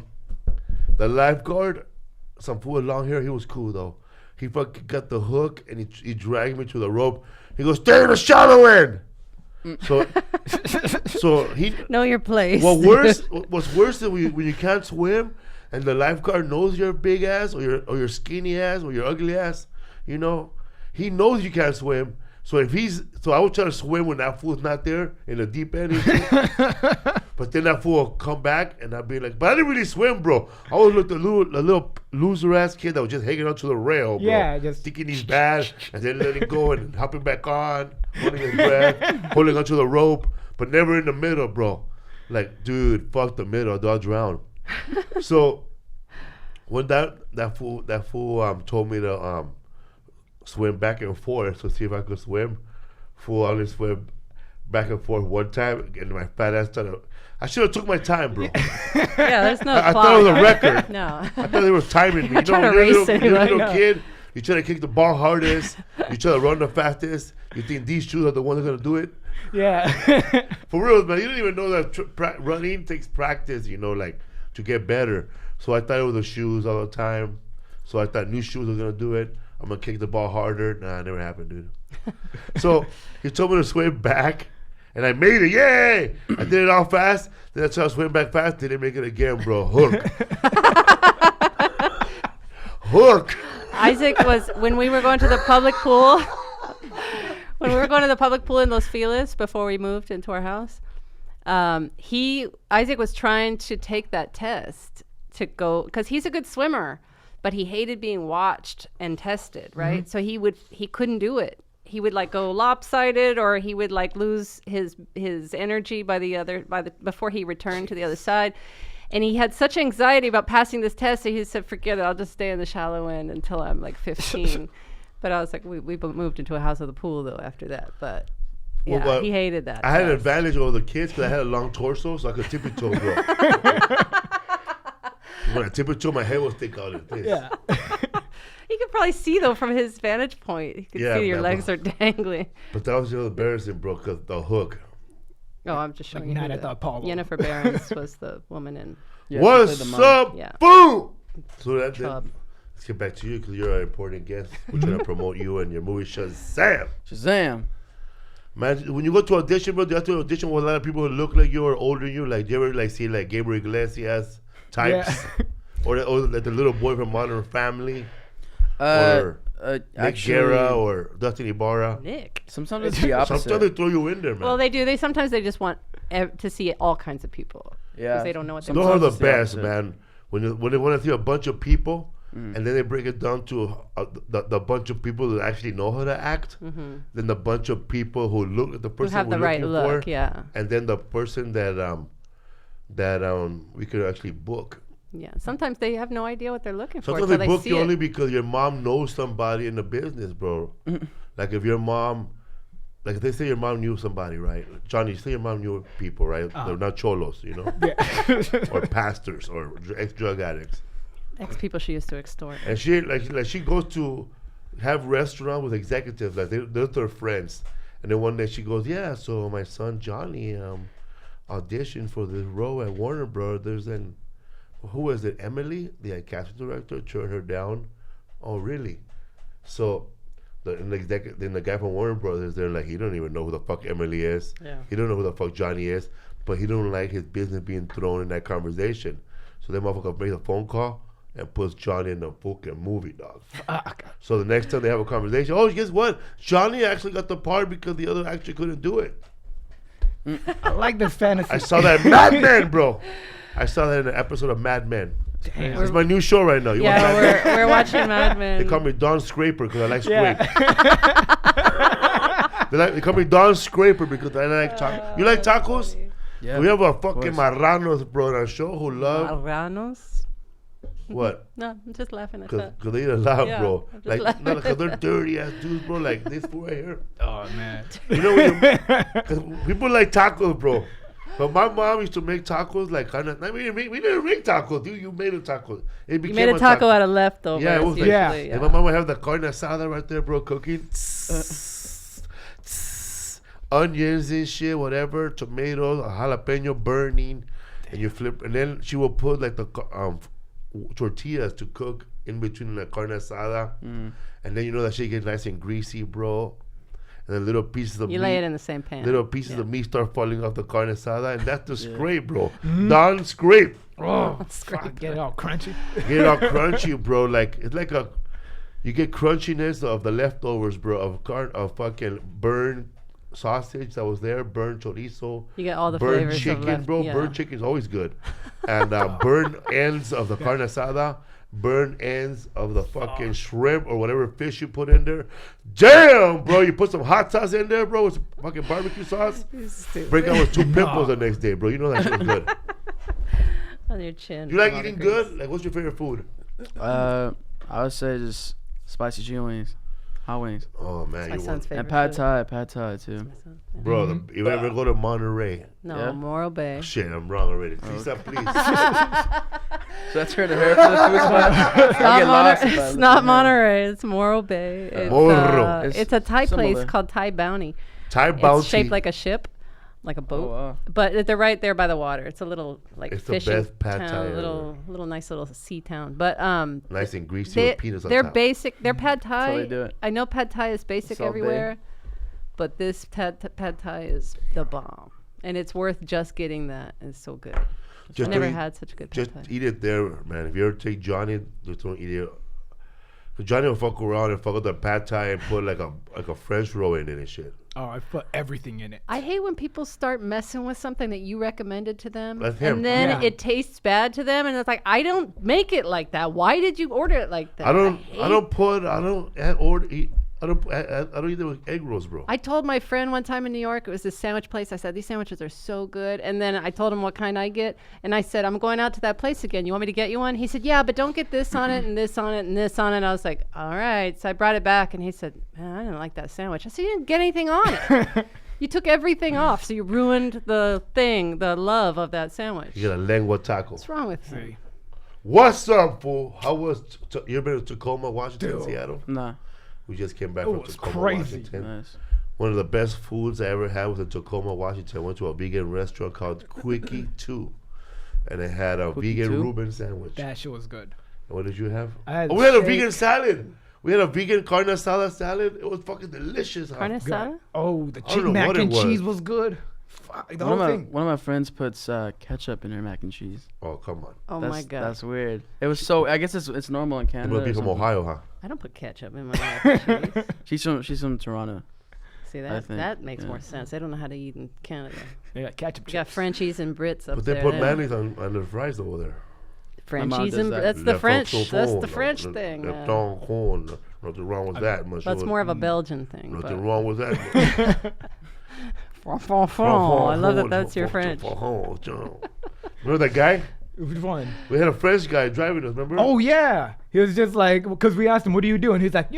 the lifeguard, some fool with long hair, he was cool though. He fucking got the hook and he dragged me to the rope. He goes, "Stay in the shallow end." So he. Know your place. What's worse than when you can't swim and the lifeguard knows your big ass or your skinny ass or your ugly ass, you know, he knows you can't swim. So I would try to swim when that fool's not there in the deep end. But then that fool will come back and I'd be like, but I didn't really swim, bro. I was like the little loser ass kid that was just hanging onto the rail, bro. Yeah, just thinking he's bad and then letting go and hopping back on, holding his breath, holding onto the rope, but never in the middle, bro. Like, dude, fuck the middle, I'll drown. So when that fool told me to swim back and forth to see if I could swim, fool, I only swim back and forth one time, and my fat ass started. I should have took my time, bro. Yeah, there's no I clock. thought it was a record. No. I thought they were timing me. You Trying know, to when you're race a little anyone. kid, you try to kick the ball hardest, you try to run the fastest, you think these shoes are the ones that are going to do it. yeah. For real, man, you don't even know that running takes practice, you know, like, to get better. So I thought it was the shoes all the time. So I thought new shoes were going to do it. I'm going to kick the ball harder. Nah, it never happened, dude. So he told me to swim back, and I made it. Yay! I did it all fast. Then I tried to swim back fast. Didn't make it again, bro. Hook. Hook. Isaac was, when we were going to the public pool, when we were going to the public pool in Los Feliz before we moved into our house, Isaac was trying to take that test to go, because he's a good swimmer, but he hated being watched and tested, right? So he couldn't do it. He would like go lopsided, or he would like lose his energy before he returned to the other side. And he had such anxiety about passing this test that he said, forget it, I'll just stay in the shallow end until I'm like 15. But I was like, we moved into a house with a pool though after that. But yeah, Well, he hated that. I had an test. advantage over the kids because I had a long torso, so I could tippy toe, bro. When I tip it to my head will stick out like this. Yeah. You could probably see though from his vantage point. You could Yeah, see your man, legs but- are dangling. But that was just embarrassing, bro, because the hook. Oh, I'm just showing Like you. Night who at the Apollo. Jennifer Behrens was the woman in Yeah, she played the What's mom. up? Yeah. Boom! So that Chub. let's get back to you because you're an important guest. We're trying to promote you and your movie Shazam. Shazam. Man, when you go to audition, bro, do you have to audition with a lot of people who look like you or older than you? Like, do you ever like see like Gabriel Iglesias types, or like the little boy from Modern Family, or Nick Actually, Guerra or Dustin Ibarra? Nick. sometimes it's the opposite. Sometimes they throw you in there, man. Well, they do. They sometimes they just want to see all kinds of people. Yeah. 'Cause they don't know what they Those want. are the it's the best, opposite. man. When they want to see a bunch of people, and then they break it down to the bunch of people that actually know how to act, then the bunch of people who look at the Who person have we're the right looking look, for, yeah. and then the person that we could actually book. Yeah. Sometimes they have no idea what they're looking for Sometimes until they they book see you it. only because your mom knows somebody in the business, bro. Like if your mom, like if they say your mom knew somebody, right? Johnny, say your mom knew people, right? They're not cholos, you know, or pastors or ex-drug addicts. Ex people she used to extort. And she like she goes to have restaurant with executives, like they're their friends. And then one day she goes, yeah, so my son Johnny auditioned for this role at Warner Brothers, and who was it? Emily, the casting director, turned her down. Oh, really? So then the guy from Warner Brothers, they're like, he don't even know who the fuck Emily is. Yeah. He don't know who the fuck Johnny is, but he don't like his business being thrown in that conversation. So that motherfucker makes a phone call and puts Johnny in the fucking movie, dog. Fuck. So the next time they have a conversation, oh, guess what? Johnny actually got the part because the other actor couldn't do it. I like this fantasy. I saw that in Mad Men, bro. I saw that in an episode of Mad Men. Damn. It's my new show right now. You want Mad Men? Yeah, we're watching Mad Men. They call me Don Scraper because I like Yeah. scrape. They call me Don Scraper because I like tacos. You like tacos? Yeah. We have a fucking course. marranos, bro, on our show who love Marranos? what? No, I'm just laughing at Because that. they eat a lot, Yeah, bro. I'm just Like, laughing. no, because they're dirty ass dudes, bro. Like this fool right here. Oh man. You know what? Because people like tacos, bro. But my mom used to make tacos like kind of. I mean, we didn't make tacos. You made a taco. It You became made a taco out of leftovers. Yeah, it was like, Yeah. usually, And my mom would have the carne asada right there, bro, cooking. Onions and shit, whatever, tomatoes, a jalapeno burning, and you flip. And then she will put like the tortillas to cook in between the carne asada, and then you know that shit gets nice and greasy, bro. And then little pieces of You meat, lay it in the same pan. little pieces of meat start falling off the carne asada, and that's the scrape, bro. Mm-hmm. Don scrape. Oh, fuck, get it all crunchy. Get it all crunchy, bro. Like it's like you get crunchiness of the leftovers, bro, of fucking burned sausage that was there, burned chorizo. You get all the burnt flavors of chicken, left- bro. yeah. Burnt chicken is always good, and burnt ends of the carne asada, burnt ends of the fucking shrimp or whatever fish you put in there. Damn, bro, you put some hot sauce in there, bro, with some fucking barbecue sauce. Break out with 2 pimples the next day, bro. You know that shit's good. On your chin. You like a lot of eating grease. good? Like, what's your favorite food? I would say just spicy chicken wings, hot wings, Oh man, My you son's want, favorite. and pad food. thai too. bro. You ever go to Monterey? No, Yeah. Morro Bay. Shit, I'm wrong already. Please, please. So that's her to her for the food spot. It's I get not, lost if I it's listen not to Monterey. It's Morro Bay. It's, Morro. it's a Thai place Similar. called Thai Bounty. Thai bounty. It's shaped like a ship, like a boat. wow. But they're right there by the water. It's a little like It's the fishing best pad town, Thai little nice little sea town. But nice and greasy they, with peanuts on they're top. basic. They're pad Thai. how they do it. I know pad Thai is basic Salt Bae. everywhere, but this pad Thai is the bomb, and it's worth just getting that. It's so good. Just I never don't eat- had such a good pad Just Thai. eat it there, man. If you ever take Johnny, just don't eat it. 'Cause Johnny will fuck around and fuck up the pad Thai and put like a French roll in it and shit. Oh, I put everything in it. I hate when people start messing with something that you recommended to them, That's him. and then Yeah. it tastes bad to them, and it's like, I don't make it like that. Why did you order it like that? I don't hate- eat it with egg rolls, bro. I told my friend one time in New York, it was this sandwich place. I said, these sandwiches are so good. And then I told him what kind I get. And I said, I'm going out to that place again. You want me to get you one? He said, yeah, but don't get this on it and this on it and this on it. And I was like, all right. So I brought it back and he said, man, I didn't like that sandwich. I said, you didn't get anything on it. You took everything off. So you ruined the love of that sandwich. You get a lengua taco. What's wrong with you? See. What's up, fool? How was you been to Tacoma, Washington, Dude. Seattle? Nah. We just came back It from was Tacoma, crazy. Washington. Nice. One of the best foods I ever had was in Tacoma, Washington. I went to a vegan restaurant called Quickie 2. And it had a Quickie vegan 2? Reuben sandwich. That shit was good. What did you have? I had We had a steak. vegan salad. We had a vegan carne asada salad. It was fucking delicious. huh? Carne Good. asada? Oh, the I don't know mac what it and was. cheese was good. Fuck, the One whole of, thing. one of my friends puts ketchup in her mac and cheese. Oh, come on. Oh That's, my god. That's weird. It was so. I guess it's normal in You Canada. must be or from something. Ohio, huh? I don't put ketchup in my mac and cheese. She's from Toronto. See I that? think, That makes yeah. more sense. I don't know how to eat in Canada. They got ketchup We got chips. Frenchies and Brits up But they there. put mayonnaise on the fries over there. Frenchies does and that. that's the Le French. That's the Francophone, French le- thing. le yeah. Francophone. Nothing wrong with that. That's more of a Belgian thing. Nothing but- wrong with that. I love that that's your French. Remember that guy? Which one? We had a French guy driving us, remember? Oh yeah, he was just like, because we asked him, "What do you do?" And he's like,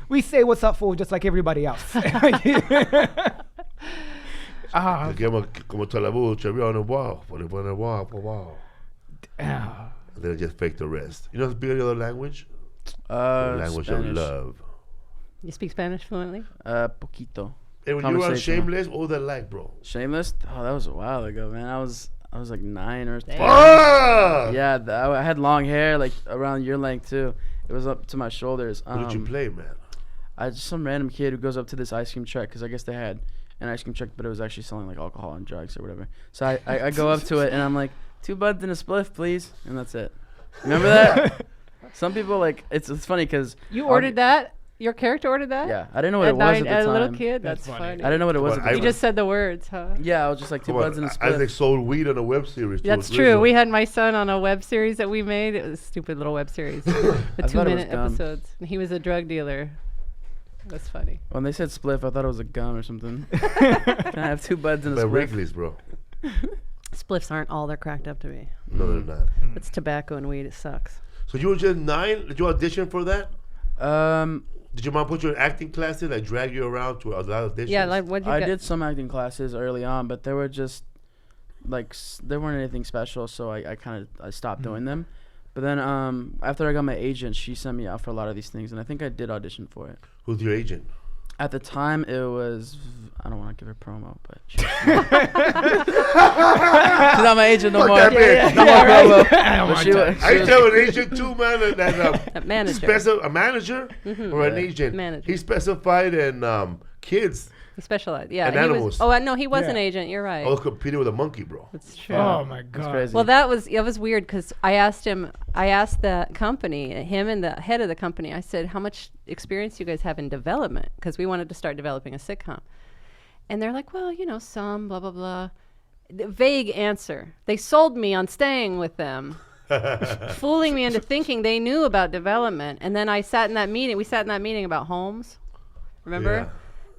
we say what's up, fool, just like everybody else. Ah, Como te la voz, on the wall, on the wall. damn. And then just fake the rest. You know, speak any other language? The language Spanish. of love. You speak Spanish fluently? Poquito. Hey, when you were on Conversational. Shameless, what was that like, bro? Shameless? Oh, that was a while ago, man. I was like 9 or 10. Ah! Yeah, I had long hair, like around your length too. It was up to my shoulders. What did you play, man? I just some random kid who goes up to this ice cream truck because I guess they had an ice cream truck, but it was actually selling like alcohol and drugs or whatever. So I go up to it and I'm like, 2 buds and a spliff, please, and that's it. Remember that? Some people like it's funny because You ordered that? Your character ordered that? Yeah, I didn't know what At it was nine, at the as a time. little kid? That's That's funny. funny. I didn't know what it was. Come At on, the You I- time. just said the words, huh? Yeah, I was just like 2 Come buds on, and a I spliff. think sold weed on a web series. That's true. We had my son on a web series that we made. It was a stupid little web series. The I thought it was 2-minute dumb. episodes. And he was a drug dealer. That's funny. When they said spliff, I thought it was a gun or something. Can I have 2 buds and a By spliff? Wrigley's, bro. Spliffs aren't all they're cracked up to be. No, they're not. It's tobacco and weed. It sucks. So you were just 9? Did you audition for that? Um, Did your mom put you in acting classes, like drag you around to a lot of auditions? Yeah, like what'd you I get? did some acting classes early on, but they were just like they weren't anything special, so I stopped doing them. But then after I got my agent, she sent me out for a lot of these things, and I think I did audition for it. Who's your agent? At the time, it was I don't want to give her promo, but she's not my agent no Fuck more. that bitch. No more promo. I don't But want she that. was- I used to have an agent too, man. A manager. A manager or an Yeah. agent. Manager. He specified in kids. He specialized. Yeah. And he animals. Was, no, he was Yeah. an agent. You're right. I was competing with a monkey, bro. That's true. Oh my That's god. crazy. Well, it was weird because I asked the company, him and the head of the company, I said, how much experience do you guys have in development? Because we wanted to start developing a sitcom. And they're like, well, some, blah, blah, blah. The vague answer. They sold me on staying with them, fooling me into thinking they knew about development. And then we sat in that meeting about homes, remember? Yeah.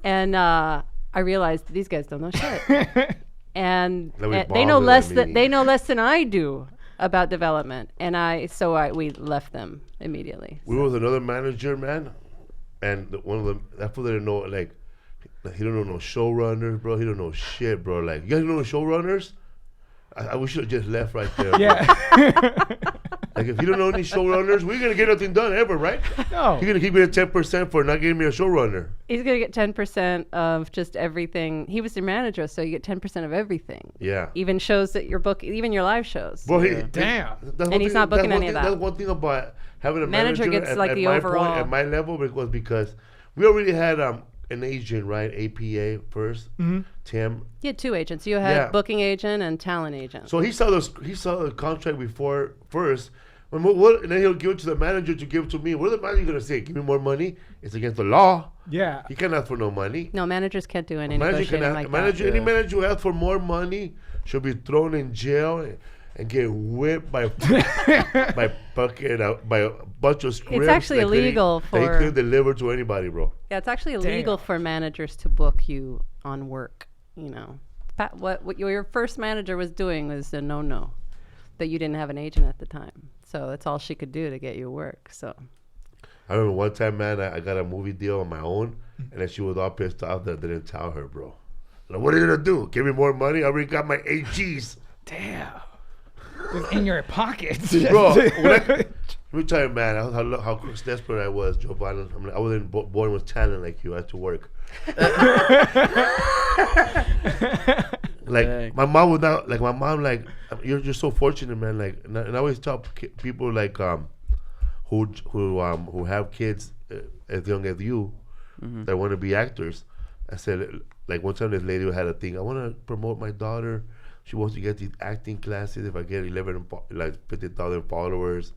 And I realized these guys don't know shit. And That was they know bombed less at than me. they know less than I do about development, and we left them immediately. We were with another manager, man, and one of them, that fool didn't know, like, he don't know no showrunners, bro. He don't know shit, bro. Like, you guys know the showrunners? I we should have just left right there. bro. Yeah. Like, if you don't know any showrunners, we're gonna get nothing done ever, right? No. You're gonna keep me at 10% for not giving me a showrunner. He's gonna get 10% of just everything. He was the manager, so you get 10% of everything. Yeah. Even shows that your book, even your live shows. Bro, Damn. And he's not booking any of that. That's one thing about having a Manager manager, gets, like, at the my overall- point, at my level, was because we already had an agent, right? APA first, Tim. You had 2 agents. You had Yeah. booking agent and talent agent. So he saw the contract before first. And then he'll give it to the manager to give it to me. What are the manager gonna say? Give me more money? It's against the law. Yeah. He can't ask for no money. No, managers can't do any Manager negotiating can like manager, that. any manager who asks for more money should be thrown in jail and get whipped by by a bunch of scripts. actually that illegal that he for- couldn't deliver to anybody, bro. Yeah, it's actually Damn. illegal for managers to book you on work. What your first manager was doing was a no, that you didn't have an agent at the time. So that's all she could do to get you work. So I remember one time, man, I got a movie deal on my own, and then she was all pissed off that I didn't tell her, bro. Like, what are you gonna do? Give me more money? I already got my 8 Gs. Damn. Just in your pockets. Bro, let me tell you, man, how desperate I was, Jovan. I wasn't born with talent like you. I had to work. Like my mom would not like. My mom like you're just so fortunate, man. Like, and I always tell people like who have kids as young as you that want to be actors. I said, like one time this lady had a thing. I want to promote my daughter. She wants to get these acting classes. If I get 50,000 followers,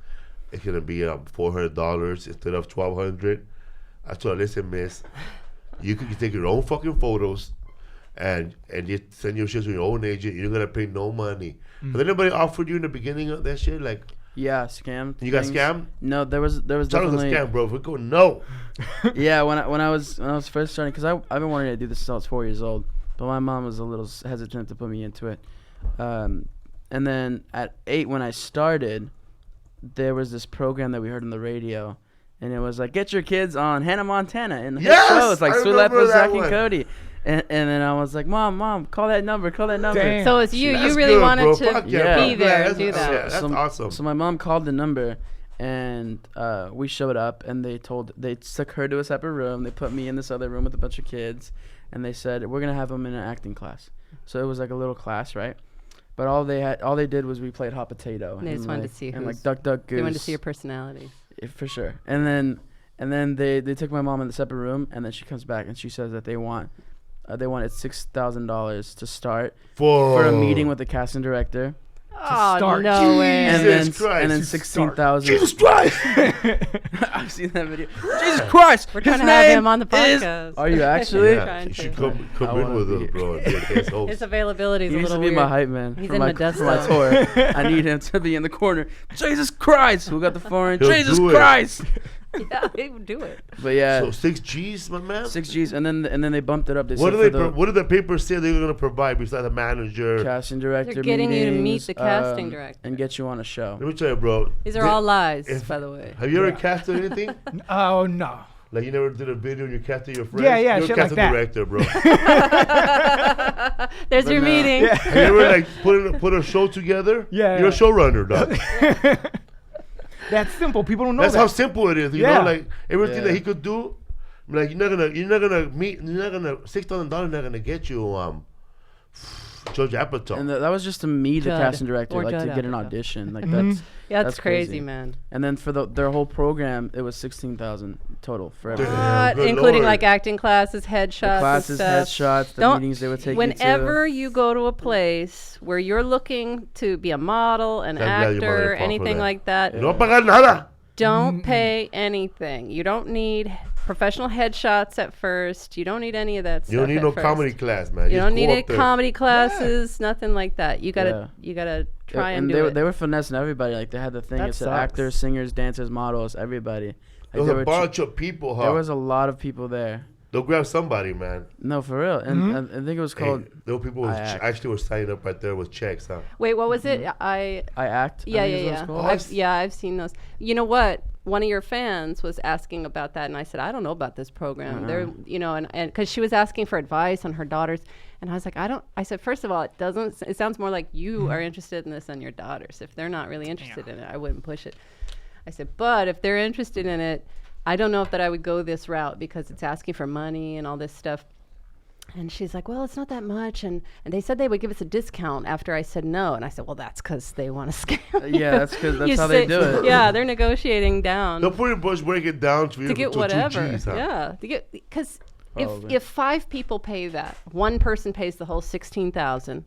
it's gonna be $400 instead of $1,200. I told her, listen, miss, you can take your own fucking photos and just send your shit to your own agent. You're gonna pay no money. But anybody offered you in the beginning of that shit, like? Yeah, scammed. You got scammed? No, there was Tell us definitely a scam, bro. If we go no. Yeah, when I was first starting, because I've been wanting to do this since I was 4 years old, but my mom was a little hesitant to put me into it. And then at 8 when I started, there was this program that we heard on the radio, and it was like, get your kids on Hannah Montana and Yes! shows like I Sulap, remember that Zach, and one. Cody. And then I was like, Mom, call that number. Damn. So it's you. That's You really good, wanted bro. to Fuck be yeah, bro. there and That's- do that. yeah, that's awesome. So my mom called the number, and we showed up, and they took her to a separate room. They put me in this other room with a bunch of kids, and they said, we're gonna have them in an acting class. So it was like a little class, right? But all they did was we played hot potato. They just wanted to see and who's- like duck duck goose. They wanted to see your personality. Yeah, for sure. And then they took my mom in the separate room, and then she comes back and she says that they wanted $6,000 to start for a meeting with the casting director. Oh, start. no way. And Jesus then Christ. and then To 16,000. Jesus Christ! I've seen that video. Jesus Christ! We're trying his to have name him on the is- podcast. Are you actually? Yeah, Trying you should to. come I in wanna with be- us, bro. and be a guest host. His availability is He a needs to little be weird. my hype man He's for in my Modesto. tour. I need him to be in the corner. Jesus Christ! Who got the foreign? He'll Jesus do it. Christ! Yeah, he would do it. But yeah, So 6 G's, my man. 6 G's, and then they bumped it up. They What said do for the what did the papers say they were gonna provide besides a manager? casting director They're getting you to meet meetings, the casting director. and get you on a show. Let me tell you, bro. These are all lies, if- by the way. Have you ever casted anything? Oh no. Like you never did a video and you casted your friends? Yeah, yeah, You're a shit like casting that. director, bro. There's your no. meeting. Have you ever like put a show together? Yeah, You're yeah. a showrunner, dog. That's simple. People don't know That's that. how simple it is. You Yeah. know, like everything Yeah. that he could do. Like $6,000 not gonna get you Judge Apatow. And that was just to meet the Judd, casting director, or like Judd to get an Apatow. audition. Like Mhm. That's that's crazy, crazy. man. and then for their whole program, it was 16,000 total for everything. Damn. good Including Lord. like acting classes, The headshots, classes, and stuff. headshots, the Don't- meetings they would take Whenever you you go to a place where you're looking to be a model, an I'm glad you brought it actor, up for anything that. like that, No pagar nada. don't pay anything. You don't need professional headshots at first. You don't need any of that stuff. You don't need at no first. comedy class, man. You just don't go need up any there. comedy classes, nothing like that. You gotta to. try and they, do were- it. they were finessing everybody. Like they had the thing. That It said sucks. actors, singers, dancers, models, everybody. Like There was they a were bunch of people, huh? there was a lot of people there. They'll grab somebody, man. No, for real. And I think it was Hey, called there were people who I Act. actually were signing up right there with checks, huh? Wait, what was it? I I Act. yeah I yeah think is what yeah. it's called. I've seen those. You know what? One of your fans was asking about that, and I said I don't know about this program. They're and because she was asking for advice on her daughters, and I was like I said first of all it sounds more like you are interested in this than your daughters. If they're not really interested in it, I wouldn't push it. I said, but if they're interested in it, I don't know if that I would go this route because it's asking for money and all this stuff. And she's like, well, it's not that much. And they said they would give us a discount after I said no. And I said, well, that's because they want to scam you. Yeah, that's 'cause that's You how they say- do it. Yeah, they're negotiating down They'll pretty much break it down to, to get to whatever. 2 Gs, huh? Yeah, to get because Probably. if 5 people pay that, one person pays the whole 16,000,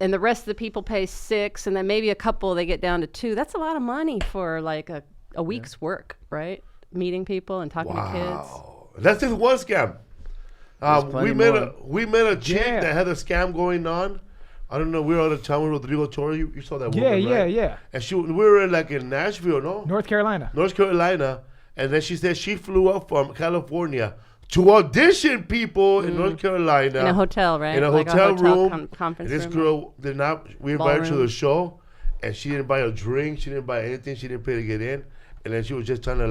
and the rest of the people pay 6, and then maybe a couple they get down to 2. That's a lot of money for like a week's work, right? Meeting people and talking to kids. Wow. That's just one scam. There's We plenty met more. we met a chick Yeah. that had a scam going on. I don't know. We were out of town with Rodrigo Torres. You saw that Yeah, woman, yeah, right? yeah. And we were like in Nashville, no? North Carolina. North Carolina. And then she said she flew up from California to audition people in North Carolina. In a hotel, right? In a Like hotel room. conference And this room. girl did not, we invited her to Ballroom. the show, and she didn't buy a drink. She didn't buy anything. She didn't pay to get in. And then she was just trying to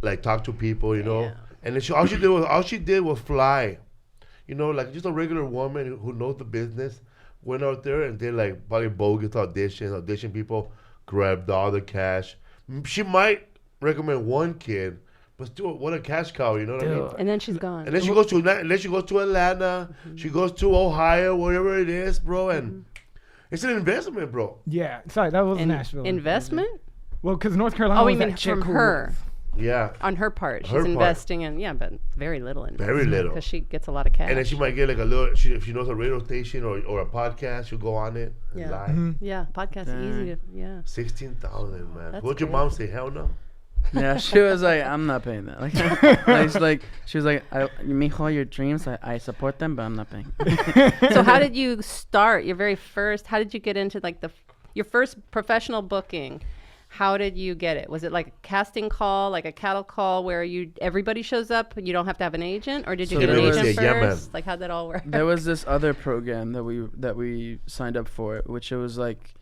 like talk to people, you know. Yeah. And then all she did was fly. You know, like just a regular woman who knows the business, went out there and did like probably bogus audition people, grabbed all the cash. She might recommend one kid, but still, what a cash cow, you know what I mean? And then she's gone. And then she goes to Atlanta, she goes to Ohio, wherever it is, bro, and it's an investment, bro. Yeah, sorry, that was Nashville. Investment? Well, because North Carolina. Oh, we was mean that chick from who her. Yeah. On her part, she's Her part. investing in but very little investment. Very little. Because she gets a lot of cash. And then she might get like a little. If she knows a radio station or a podcast, she'll go on it and Yeah. live. Yeah, podcast easy to 16,000, man. That's Would your mom say hell no? Yeah, she was like, I'm not paying that. She was like, mijo, your dreams, I support them, but I'm not paying. So how did you start your very first? How did you get into like your first professional booking? How did you get it? Was it like a casting call, like a cattle call, where everybody shows up and you don't have to have an agent, or did you get an agent first? Like how'd that all work? There was this other program that we signed up for, which it was like,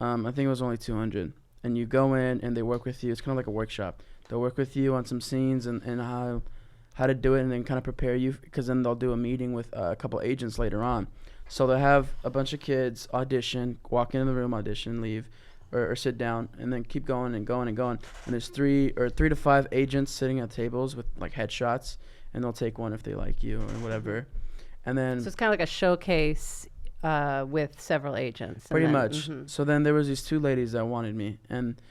I think it was only 200, and you go in and they work with you. It's kind of like a workshop. They'll work with you on some scenes and how to do it, and then kind of prepare you, because then they'll do a meeting with a couple agents later on. So they'll have a bunch of kids audition, walk into the room, audition, leave. Or sit down and then keep going and going and going. And there's 3 to 5 agents sitting at tables with like headshots, and they'll take one if they like you or whatever. And then So it's kind of like a showcase with several agents. pretty much. So then there was these 2 ladies that wanted me, and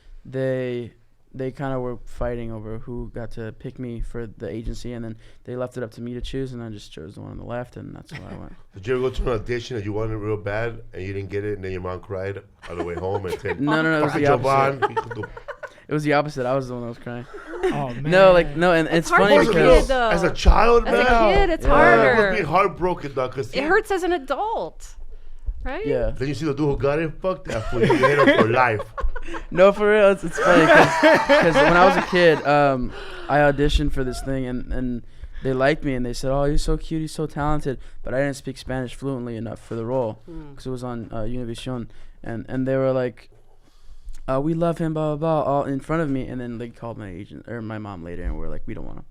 they kind of were fighting over who got to pick me for the agency, and then they left it up to me to choose, and I just chose the one on the left, and that's where I went. Did you ever go to an audition and you wanted it real bad and you didn't get it, and then your mom cried on the way home and said, No, it was the Jovan. opposite. It was the opposite. I was the one that was crying. Oh man. No, and it's hard funny for because kids, though. As a child, As man. a kid, it's I must harder. be heartbroken, dog. Cause It hurts as an adult, right? yeah. Then you see the dude who got it. Fuck that fool. You hate him for life. No, for real, it's funny because when I was a kid, I auditioned for this thing, and they liked me, and they said, "Oh, you're so cute, you're so talented," but I didn't speak Spanish fluently enough for the role because it was on Univision, and they were like, "We love him, blah blah blah," all in front of me, and then they called my agent or my mom later, and we're like, "We don't want him."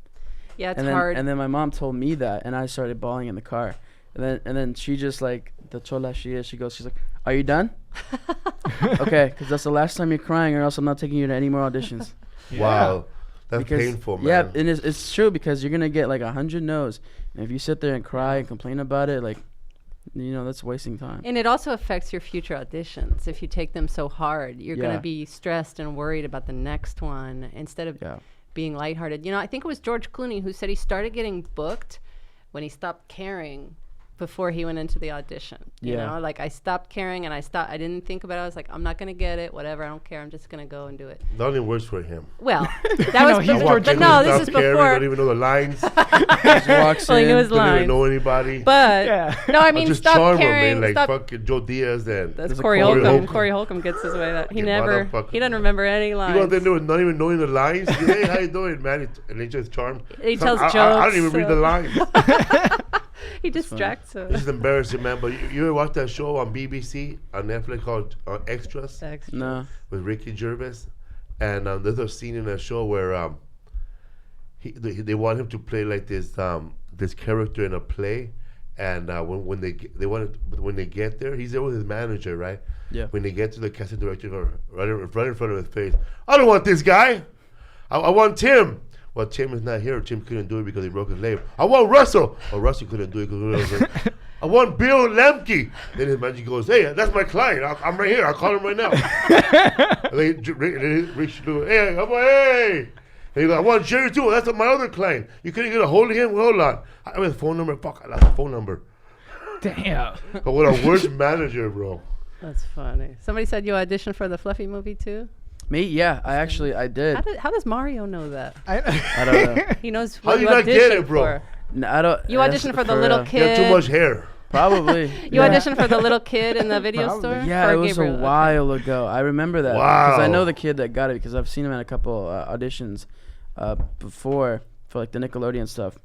Yeah, it's and then, hard. And then my mom told me that, and I started bawling in the car, and then she just like the chola she is, she's like, "Are you done?" Okay, because that's the last time you're crying, or else I'm not taking you to any more auditions. Wow. That's Because- painful, man. Yeah, and it's true, because you're gonna get like 100 no's, and if you sit there and cry and complain about it, like, that's wasting time. And it also affects your future auditions. If you take them so hard, you're going Yeah. to be stressed and worried about the next one instead of Yeah. being lighthearted. I think it was George Clooney who said he started getting booked when he stopped caring before he went into the audition. You Yeah. know, like I stopped caring and I didn't think about it. I was like, I'm not going to get it, whatever. I don't care. I'm just going to go and do it. Nothing worse for him. Well, that was, he's before, George but Clooney. no, this is Stop caring, before. Don't even know the lines. Just walks Well, he in. knew his Don't even lines. know anybody. But Yeah. no, I I'm mean, just stop charmer, caring. man. Like Stop. fucking Joe Diaz then. That's There's a Corey Corey Holcomb. Holcomb. Corey Holcomb gets his way. That he Fucking never. motherfucker. He doesn't remember any lines. You go out there not even knowing the lines. Hey, how you doing, man? And he just charmed. He tells I don't even jokes, read the lines. He distracts us. This is embarrassing, man. But you ever watch that show on BBC on Netflix called Extras Extra. No. with Ricky Gervais? And there's a scene in that show where they want him to play like this character in a play, and when they get there, he's there with his manager, right? Yeah. When they get to the casting director, right in front of his face, I don't want this guy. I want Tim. Well, Tim is not here. Tim couldn't do it because he broke his leg. I want Russell. Oh, Russell couldn't do it because I want Bill Lemke. Then his manager goes, hey, that's my client. I'm right here. I'll call him right now. And then Rich goes, hey, hey. And he goes, I want Jerry too. That's my other client. You couldn't get a hold of him? Hold on. I have his phone number. Fuck, I lost the phone number. Damn. But what a worst manager, bro. That's funny. Somebody said you auditioned for the Fluffy movie too. Me? Yeah, I did. How does Mario know that? I don't know. He knows How what you you not get auditioned it, bro? for. No, I don't. You that's auditioned for the little You kid. have too much hair. Probably. You auditioned for the little kid in the video Probably. store. Yeah, For it was Gabriel, a okay. while ago. I remember that because I Wow. know the kid that got it because I've seen him at a couple auditions before for like the Nickelodeon stuff,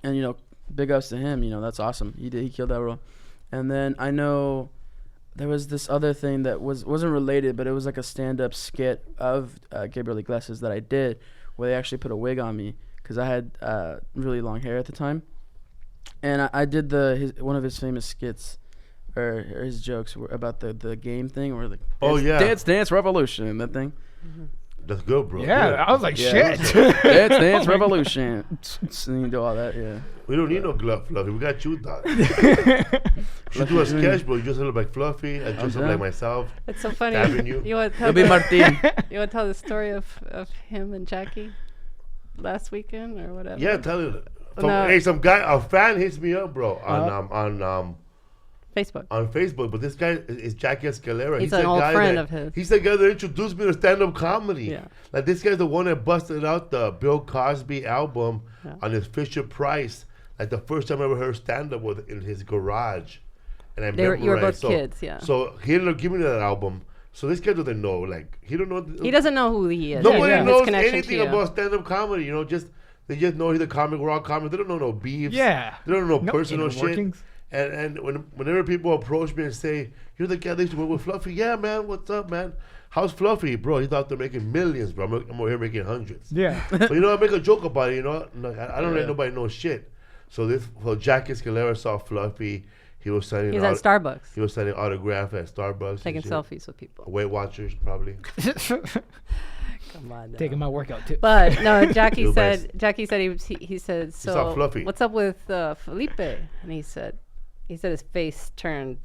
and big ups to him. That's awesome. He killed that role. And then I know there was this other thing that wasn't related, but it was like a stand-up skit of Gabriel Iglesias that I did, where they actually put a wig on me because I had really long hair at the time, and I did one of his famous skits, or his jokes were about the game thing, or like Dance Revolution, that thing. That's good, bro. Yeah, I was like, shit. Dance Revolution. And you do all that, yeah. We don't need no glove, Fluffy. We got you, dog. You do a sketch, bro. You just look like Fluffy. I just look like myself. It's so funny. Stabbing you. You want to It'll be Martin. tell the story of him and Jackie last weekend or whatever? Yeah, tell you. No. Hey, some guy, a fan hits me up, bro, on Facebook. On Facebook, but this guy is Jackie Escalera. He's an old friend of his. He's the guy that introduced me to stand-up comedy. Yeah. Like, this guy's the one that busted out the Bill Cosby album on his Fisher Price. Like, the first time I ever heard stand-up was in his garage. And I memorized. You were both kids, yeah. So he ended up giving me that album. So this guy doesn't know. Like, he don't know. He doesn't know who he is. Nobody knows His anything about stand-up comedy, you know, they just know he's a comic, raw comic. They don't know no beefs. Yeah. They don't know personal shit. Workings. And whenever people approach me and say, "You're the guy that used to work with Fluffy," yeah, man, what's up, man? How's Fluffy, bro? He's out there making millions, bro. I'm over here making hundreds. Yeah. But I make a joke about it, you know. I don't let nobody know shit. So Jack Escalera saw Fluffy. He was signing. He's at Starbucks. He was signing autograph at Starbucks. Taking selfies with people. Weight Watchers, probably. Come on. Now. Taking my workout tips. But no, Jackie said he said, so saw Fluffy. What's up with Felipe? And he said his face turned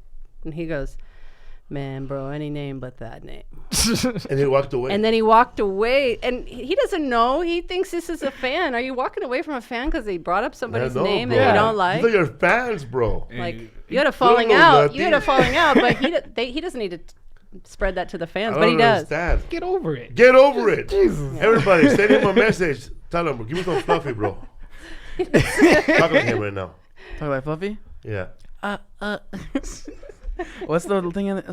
and he goes, "Man, bro, any name but that name." And he walked away. And then he walked away, and he doesn't know. He thinks this is a fan. Are you walking away from a fan because they brought up somebody's name bro. that you don't like? These are your fans, bro. Like you had a falling out. You had a falling out, but he doesn't need to spread that to the fans, but he does. Get over it. Get over it. Jesus. Everybody, send him a message. Tell him, give me some Fluffy, bro. Talk like him right now. Talk like Fluffy? Yeah. What's the little thing in it?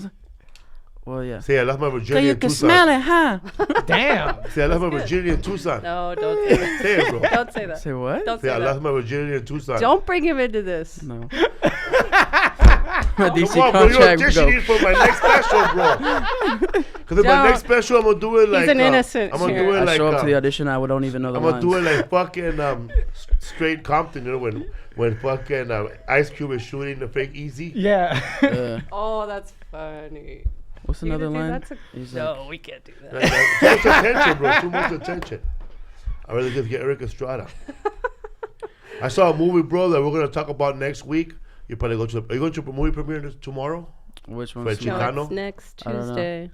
Well, yeah. Say, I left my So virginity you in can Tucson. smell it, huh? Damn. Say, I left my virginity in Tucson. No, don't say that. Say it, bro. Don't say that. Say what? Don't Say, say I that. left my virginity in Tucson. Don't bring him into this. No. Come DC on, bro. You're contract, auditioning for my next special, bro. Because in my next special, I'm going to do it like... He's an innocent. I'm going to do it I like... show up to the audition, I don't even know the I'm going lines. to do it like fucking straight Compton, you know, when fucking Ice Cube is shooting the fake Easy. Yeah. Oh, that's funny. What's You another gonna line? do He's No, we can't do that. Too much attention, bro. Too much attention. I'd rather just get Eric Estrada. I saw a movie, bro, that we're going to talk about next week. You probably go to are you going to a movie premiere tomorrow? Which one? For No, Chicano? it's next I don't know. Tuesday.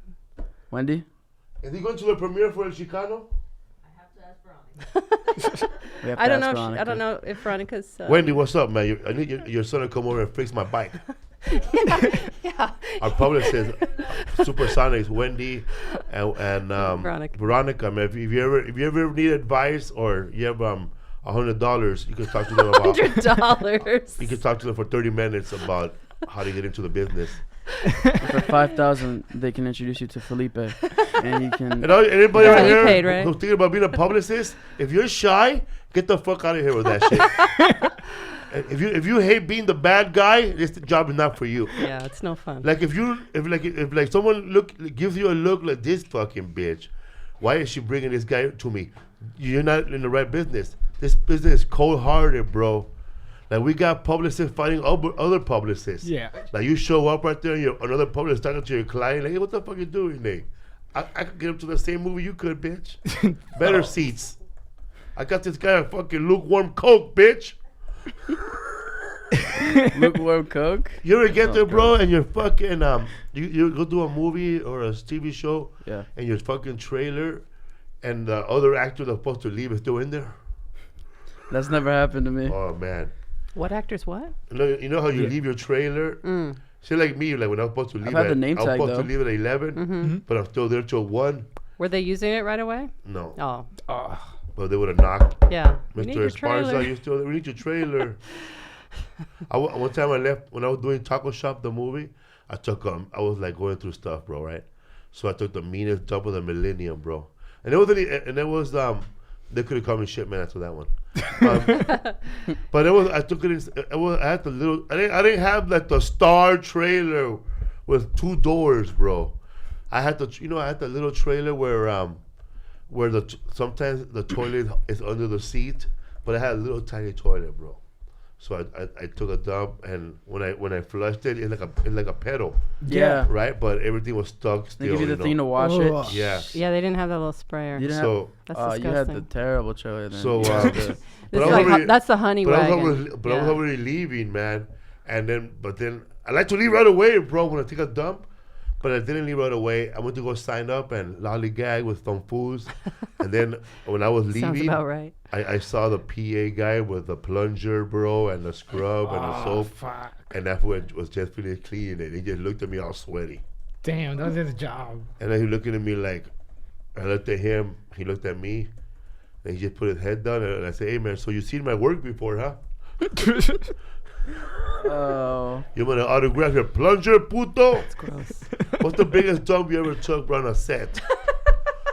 Wendy? Is he going to the premiere for El Chicano? We have I to don't ask know. Veronica. I don't know if Veronica's. Wendy, what's up, man? I need your son to come over and fix my bike. Yeah. Our publicist, Supersonics, Wendy, and Veronica. Man, if you ever need advice or you have $100, you can talk to them about. $100. You can talk to them for 30 minutes about how to get into the business. For $5,000, they can introduce you to Felipe, and you can. And anybody That's out how you here paid, right? who's thinking about being a publicist, if you're shy, get the fuck out of here with that shit. And if you hate being the bad guy, this job is not for you. Yeah, it's no fun. Like if someone gives you a look like this fucking bitch, why is she bringing this guy to me? You're not in the right business. This business is cold-hearted, bro. Like we got publicists fighting other publicists. Yeah. Like you show up right there, and another publicist talking to your client, like, hey, what the fuck you doing, Nate? I could get him to the same movie you could, bitch. Better seats. I got this guy a fucking lukewarm Coke, bitch. Lukewarm Coke? You ever get there, bro, and you're fucking you go do a movie or a TV show, Yeah. and your fucking trailer, and the other actor that's supposed to leave is still in there. That's never happened to me. Oh man. What actors? What? You know how you leave your trailer? Say like me, like when I was supposed to leave had the name tag, I was supposed though. to leave at 11, but I'm still there till 1. Were they using it right away? No. Oh, But they would have knocked. yeah. We need Mr. your Esparza, trailer. you still there? We need your trailer. One time I left, when I was doing Taco Shop, the movie, I was like going through stuff, bro, right? So I took the meanest dump of the millennium, bro. And it was they could have called me shit man after that one. But I had the little, I didn't have like the star trailer with 2 doors, bro. I had the little trailer where sometimes the toilet is under the seat, but I had a little tiny toilet, bro. So I took a dump, and when I flushed it, it's like a pedal, Yeah. right? But everything was stuck They still. give you the thing to Oh. wash it. Yeah. Yeah, they didn't have that little sprayer. You didn't So That's have, you had the disgusting. terrible chili then. So, Yeah, but This is I was like already- that's the honey but I wagon. was already leaving, man. And then I like to leave right away, bro. When I take a dump, but I didn't leave right away. I went to go sign up and lollygag with some fools, and then when I was Sounds leaving, about right. I saw the PA guy with the plunger, bro, and the scrub and the soap, Fuck. and that fool was just finished cleaning it. He just looked at me all sweaty, Damn, that was his job. and then he looking at me like, I looked at him, he looked at me, and he just put his head down, and I said, "Hey man, so you seen my work before, huh? Oh. You want to autograph your plunger, puto? Gross. What's the biggest dump you ever took on a set?"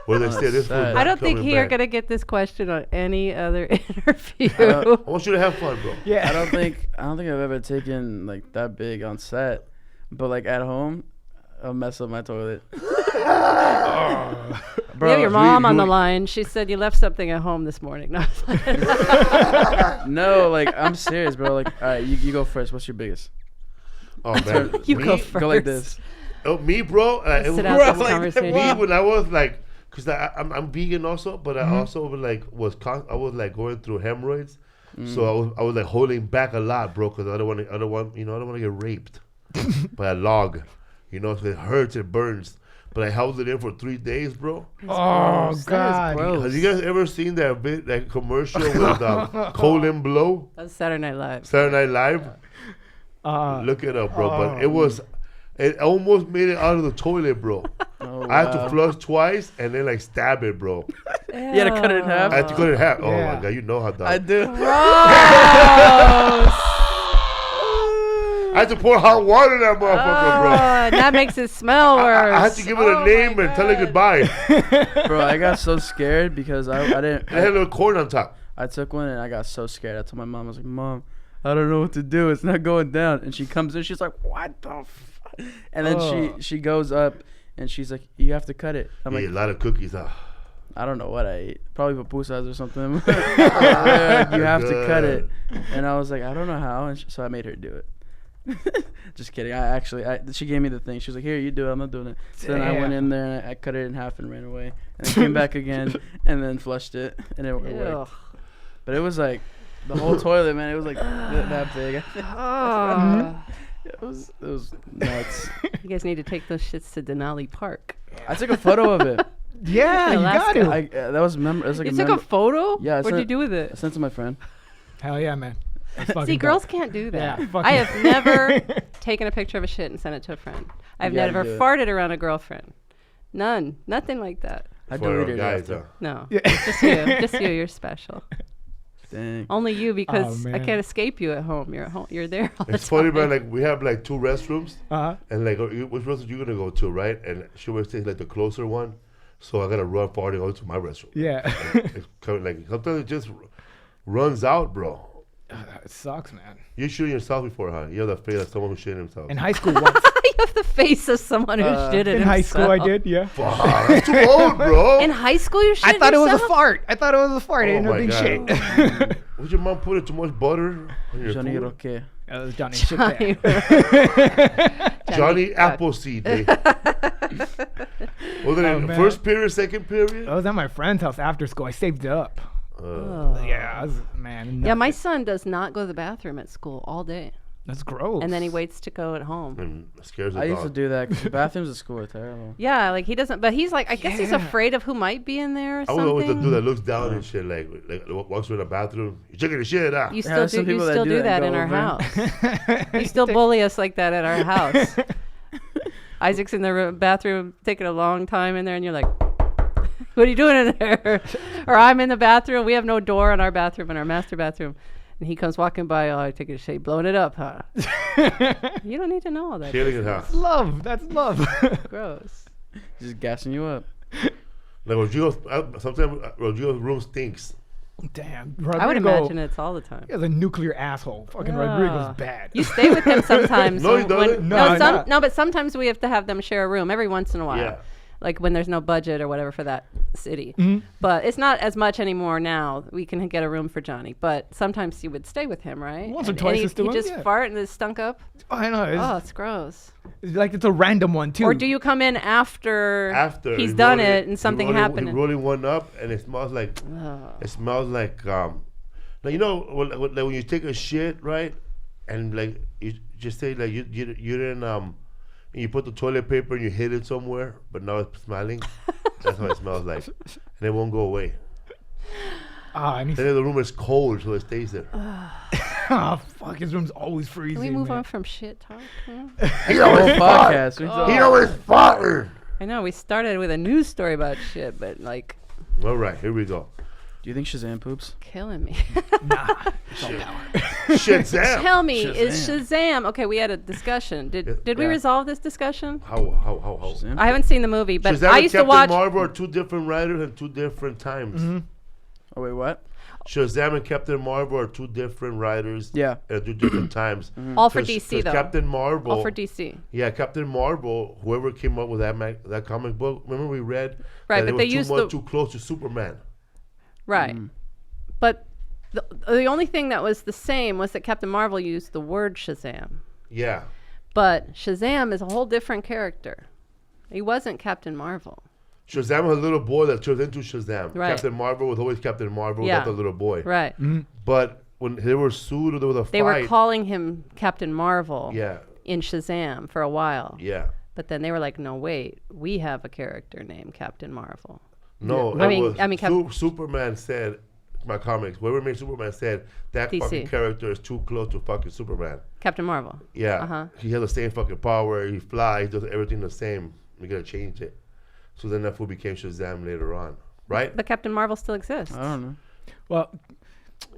Where they On a say this set. fool's I not don't think coming you're back. gonna get this question on any other interview. I want you to have fun, bro. Yeah. I don't think I've ever taken like that big on set, but like at home, I'll mess up my toilet. We have your you- mom on you- the line. She said you left something at home this morning. No, No, like I'm serious, bro. Like, all right, you go first. What's your biggest? Oh man, You me, go first. Go like this. Oh, me, bro. It Sit was out like, this conversation. me when I was like, cause I'm vegan also, but I also was I was like going through hemorrhoids, so I was like holding back a lot, bro, cause I don't want to get raped by a log, so it hurts, it burns. But I held it in for 3 days, bro. Oh God. Have you guys ever seen that commercial with Colin Blow, That's Saturday Night Live. Saturday Night Live? Look it up, bro. But it almost made it out of the toilet, bro. Oh, I had to wow. flush twice and then like stab it, bro. You had to cut it in half. I had to cut it in half. Oh Yeah. my god, you know how done. I do. Gross. I had to pour hot water in that motherfucker, bro. And that makes it smell worse. I had to give it a name and tell it goodbye. Bro, I got so scared because I didn't. I had a little corn on top. I took one and I got so scared. I told my mom, I was like, "Mom, I don't know what to do. It's not going down." And she comes in, she's like, "What the fuck?" And then she goes up and she's like, "You have to cut it." I'm Yeah, like, a lot of cookies. I don't know what I ate. Probably pupusas or something. Like, you have to cut it. And I was like, I don't know how. And so I made her do it. Just kidding. She gave me the thing. She was like, "Here, you do it. I'm not doing it." So then I went in there and I cut it in half and ran away. And then came back again and then flushed it. And it Ew. worked. But it was like the whole toilet, man. It was like that big. Oh. It was nuts. You guys need to take those shits to Denali Park. I took a photo of it. Yeah, you got Alaska. it. That was It was like You took a photo? Yeah, I What'd you sent- do with I it? sent it to my friend. Hell yeah, man. That's fucking See, dope. girls can't do that. Yeah, fucking- I have never taken a picture of a shit and sent it to a friend. I've You gotta never do it. farted around a girlfriend. None. Nothing like that. I For deleted it guys, after. No. Yeah. Just you. Just you. You're special. Dang. Only you because I man. can't escape you at home. You're at home. You're there all the It's funny, time. man. Like we have like 2 restrooms, Uh-huh. and like which restroom you gonna go to, right? And she always takes like the closer one, so I gotta run farting over to my restroom. Yeah. It's kind of like sometimes it just runs out, bro. It sucks, man. You shooting yourself before, huh? You have the face of someone who shit himself. In high school, once, You have the face of someone who shit it in high school, I did. Yeah. Fuck, that's too old, bro. In high school, you shit I thought it was a yourself? fart. I thought it was a fart. I Oh didn't know my being God. shit. Would your mom put it too much butter on your Johnny food? Roque. That was Johnny shit Johnny, there. Johnny Appleseed Day. Was it in man. first period, second period? I was at my friend's house after school. I saved it up. Yeah, I was, man. Yeah, my nothing. son does not go to the bathroom at school all day. That's gross. And then he waits to go at home. And scares the I dog. used to do that 'cause the bathrooms at school are terrible. Yeah, like he doesn't, but he's like, I guess he's Yeah. afraid of who might be in there or I was always the something. dude that looks down and shit, like walks through the bathroom. You checking the shit out. You Yeah, still some do, you people that still do do that that go in our over. house. You still bully us like that at our house. Isaac's in the bathroom taking a long time in there, and you're like, what are you doing in there? Or I'm in the bathroom. We have no door in our bathroom, in our master bathroom. And he comes walking by, oh, I take a shade, blowing it up, huh? You don't need to know all that. Killing it, huh? love. That's love. Gross. Just gassing you up. Like sometimes Rodrigo's room stinks. Damn. I would Rodrigo imagine it's all the time. is a nuclear asshole. Fucking Yeah. Rodrigo's bad. You stay with him sometimes. No, he doesn't. No, no, no. but sometimes we have to have them share a room every once in a while. Yeah. like when there's no budget or whatever for that city. But it's not as much anymore now. We can get a room for Johnny, but sometimes you would stay with him, right? Once or And twice he, is still he on, just yeah. fart and it stunk up. I know. It's gross. It's like it's a random one too. Or do you come in after he's he done rolling- it and something he rolling, happened? He rolling one up and it smells like now you know when you take a shit, right, and like you just say like you didn't you put the toilet paper and you hid it somewhere, but now it's smelling. That's what it smells like, and it won't go away. And Then the room is cold, so it stays there. oh fuck, his room's always freezing. Can we move man. on from shit talk? Huh? He always fart. Podcast. He always farted. I know we started with a news story about shit, but like All right, here we go. Do you think Shazam poops? killing me. Shazam. Tell me, is Shazam okay? We had a discussion. Did we Yeah. resolve this discussion? How? Shazam? I haven't seen the movie, but Shazam I and used to Captain watch. Marvel are two different writers and two different times. Oh wait, what? Shazam and Captain Marvel are two different writers. Yeah. At two different times. All for 'Cause- DC 'cause though. Captain Marvel. All for DC. Yeah, Captain Marvel. Whoever came up with that comic book. Remember we read. Right, that but it they was used too much, the- too close to Superman. Right. But the only thing that was the same was that Captain Marvel used the word Shazam. Yeah. But Shazam is a whole different character. He wasn't Captain Marvel. Shazam was a little boy that turned into Shazam. Right. Captain Marvel was always Captain Marvel Yeah. without the little boy. Right. But when they were sued or there was a They fight. were calling him Captain Marvel Yeah. in Shazam for a while. Yeah. But then they were like, no, wait, we have a character named Captain Marvel. No, I it mean, was Superman said, my comics, whoever made Superman said, that DC. fucking character is too close to fucking Superman. Captain Marvel. Yeah. Uh-huh. He has the same fucking power. He flies, does everything the same. We gotta change it. So then that fool became Shazam later on. Right? But Captain Marvel still exists. I don't know. Well,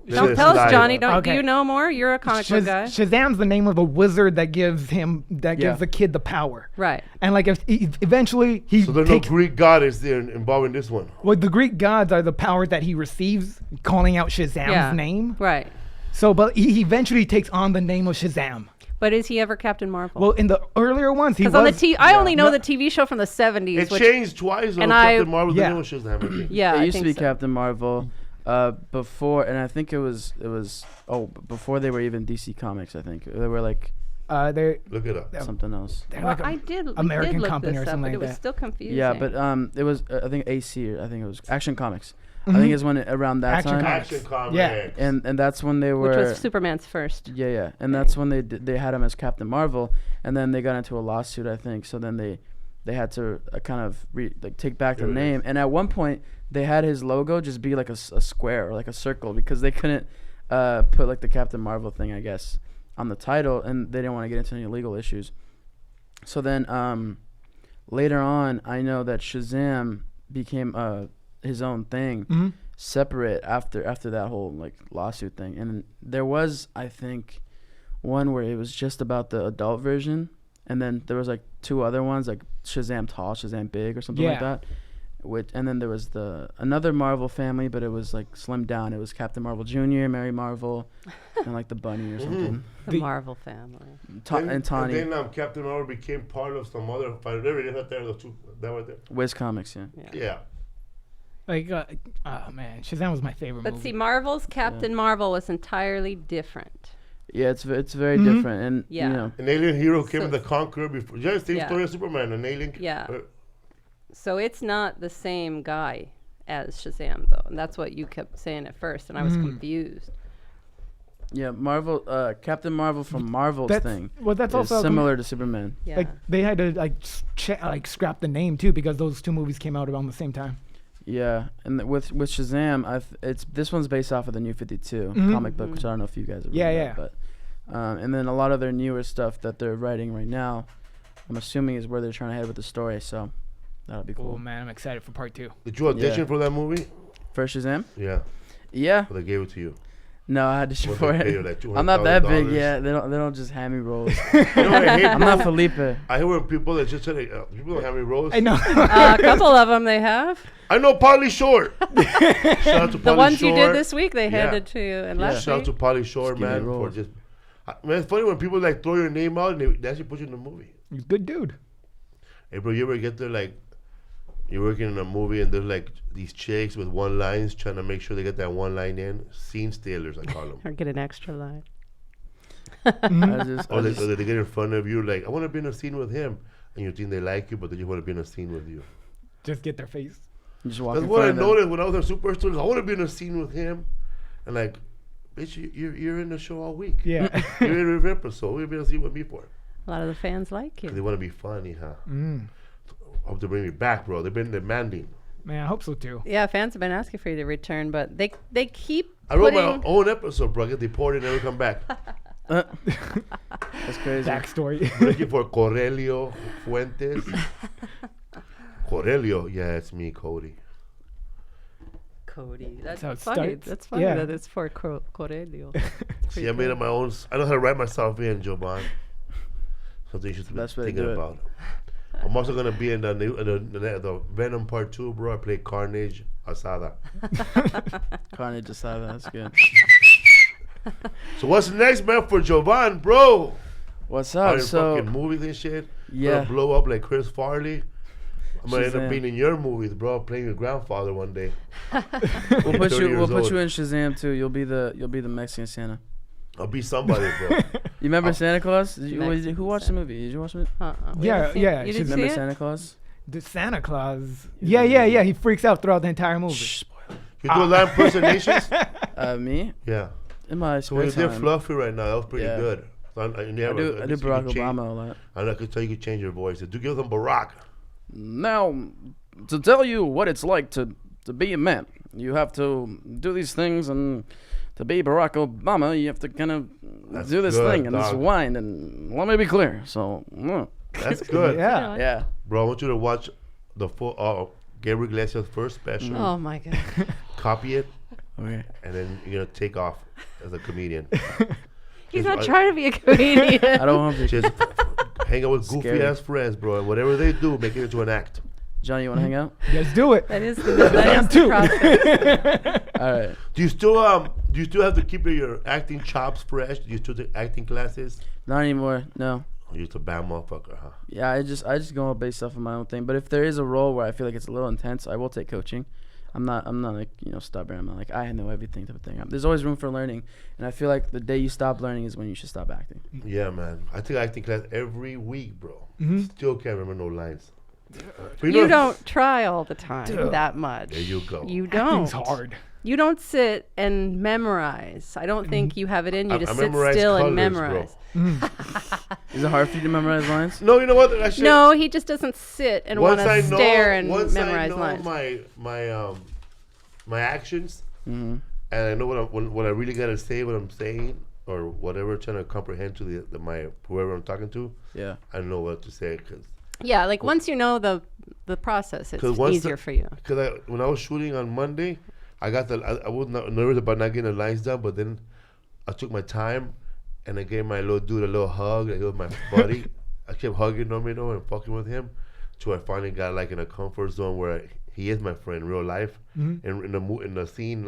Don't Then tell us, Snyder. Johnny. Do Okay. you know more? You're a comic book guy. Shazam's the name of a wizard that gives the kid the power. Right. And like if eventually he So there's takes no Greek goddess there involved in this one. well, the Greek gods are the power that he receives, calling out Shazam's Yeah. name. Right. So, but he eventually takes on the name of Shazam. But is he ever Captain Marvel? Well, in the earlier ones, he was. Because on the I only know No. the TV show from the 70s. It which, changed twice. and Captain Marvel yeah. the name was Shazam. I think. yeah, It I used to think be so. Captain Marvel before, and I think it was before they were even DC Comics. I think they were like they're Look it up. something else. they're Well, like a- I did. We American did look company this or up, something but like it was that. still confusing. Yeah, but it was I think AC. I think it was Action Comics. I think it's when around that Action time, Comics. Action comics. Yeah. and that's when they were. which was Superman's first. Yeah, and that's when they had him as Captain Marvel, and then they got into a lawsuit, I think. So then they had to kind of take back the name, and at one point they had his logo just be like a square or like a circle because they couldn't put like the Captain Marvel thing, I guess, on the title, and they didn't want to get into any legal issues. So then later on, I know that Shazam became his own thing. Separate after that whole like lawsuit thing, and there was I think one where it was just about the adult version, and then there was like two other ones like Shazam Tall, Shazam Big, or something like Yeah. that. And then there was another Marvel family, but it was like slimmed down. It was Captain Marvel Jr., Mary Marvel, and like the Bunny or something. The Marvel family. And Tawny, And then Captain Marvel became part of some other fighter. They already had there the two. That right there. Wiz Comics, yeah. Yeah. like oh man, Shazam was my favorite But movie. see, Marvel's Captain Marvel was entirely different. Yeah, it's very different, and Yeah. you know, An alien hero came So- with the Conqueror before. Just same Yeah. story as Superman. An alien. Yeah. So it's not the same guy as Shazam, though. And that's what you kept saying at first, and I was confused. yeah, Marvel, Captain Marvel from Marvel's That's- thing. well, that's is also similar to Superman. Yeah. Like they had to like scrap the name too because those two movies came out around the same time. Yeah, and with Shazam, this one's based off of the New 52 comic book, which I don't know if you guys have read that, but and then a lot of their newer stuff that they're writing right now, I'm assuming is where they're trying to head with the story. So that'll be cool. Oh man, I'm excited for part 2. Did you audition Yeah. for that movie? For Shazam? Yeah. Yeah. Or they gave it to you. No, I had to What for they pay you, it. like I'm not that big. $200,000? Yeah, they don't just hand me roles. You know what I hate? I'm not Felipe. I hear when people that just say people don't have any roles. I know. A couple of them they have. I know Pauly Shore. Shout out to The Pauly ones Shore. you did this week, they Yeah. handed to you. And last Shout out week. to Pauly Shore, Just give me man, for roles. just. Man, it's funny when people like throw your name out and they actually put you in the movie. Good dude. Hey, bro, you ever get there like you're working in a movie and there's like these chicks with one lines trying to make sure they get that one line in. Scene stealers, I call them. Or get an extra line. Or they get in front of you like, I want to be in a scene with him. And you think they like you, but they just want to be in a scene with you. Just get their face. Just walk That's in what I front of them. noticed when I was on Superstore. I want to be in a scene with him. And like, bitch, you're in the show all week. Yeah. You're in every episode. What are you going to see with me for? A lot of the fans like Because they you. want to be funny, huh? Mm. I hope to bring me back, bro. They've been demanding. Man, I hope so too. Yeah, fans have been asking for you to return, but they keep I wrote putting... my own episode, bro. I get deported and never come back. That's crazy. Backstory. Looking for Corelio Fuentes. Corelio, yeah, it's me, Cody. Cody. That's how it funny. starts. That's funny Yeah. that it's for Corelio. See, I made up my own. I know how to write myself in, Jovan. Something you should be Best way to thinking do it. about. I'm also gonna be in the Venom Part 2, bro. I play Carnage Asada. Carnage Asada, that's good. So what's next, man, for Jovan, bro? What's Out up? in So fucking movies and shit. yeah, Gonna blow up like Chris Farley. I'm gonna end up Shazam. being in your movies, bro. Playing your grandfather one day. we'll put 30 you years old. in Shazam too. You'll be the Mexican Santa. I'll be somebody, bro. You remember Oh. Santa Claus? Did you, Mexican who watched the movie? Did you watch it? We Yeah, haven't seen- yeah, You she's- didn't see Remember it? Santa Claus? The Santa Claus. Yeah. He freaks out throughout the entire movie. Shh, spoiler. You do a lot of impersonations? Me? Yeah. In my So when spare you did time. Fluffy right now, that was pretty Yeah. good. So I I do Barack Obama a lot. I could tell you could change your voice. Do give them Barack. Now, to tell you what it's like to be a man, you have to do these things, and to be Barack Obama, you have to kind of That's do this good, thing and this dog. whine. And let me be clear. So, That's good. Yeah. yeah. Bro, I want you to watch the full Gabriel Iglesias' first special. Oh my god. Copy it, Okay. and then you're going to take off as a comedian. He's Just- not trying to be a comedian. I don't want to. Just hang out with Scary. goofy-ass friends, bro. And whatever they do, make it into an act. Johnny, you want to hang out? Let's do it. That is the process. All right. Do you still have to keep your acting chops fresh? Do you still take acting classes? Not anymore. No. Oh, you're just a bad motherfucker, huh? Yeah, I just go based off of my own thing. But if there is a role where I feel like it's a little intense, I will take coaching. I'm not like, stubborn. I'm not like, I know everything type of thing. There's always room for learning. And I feel like the day you stop learning is when you should stop acting. Yeah, man. I take acting class every week, bro. Mhm. Still can't remember no lines. But You know- don't try all the time Dude. that much. There you go. You don't. Acting's hard. You don't sit and memorize. I don't think you have it in you to I sit memorize still colors, and memorize. Is it hard for you to memorize lines? No, you know what? I should, No, he just doesn't sit and want to stare and once memorize I know lines. my actions, Mm-hmm. and I know what I really gotta say, what I'm saying, or whatever, trying to comprehend to my whoever I'm talking to. Yeah. I know what to say because Yeah, like once you know the process, it's 'Cause once easier for you. when I was shooting on Monday, I was not nervous about not getting the lines done, but then I took my time and I gave my little dude a little hug. Like he was my buddy. I kept hugging him, and fucking with him, till I finally got like in a comfort zone where he is my friend in real life. Mhm. And in the scene,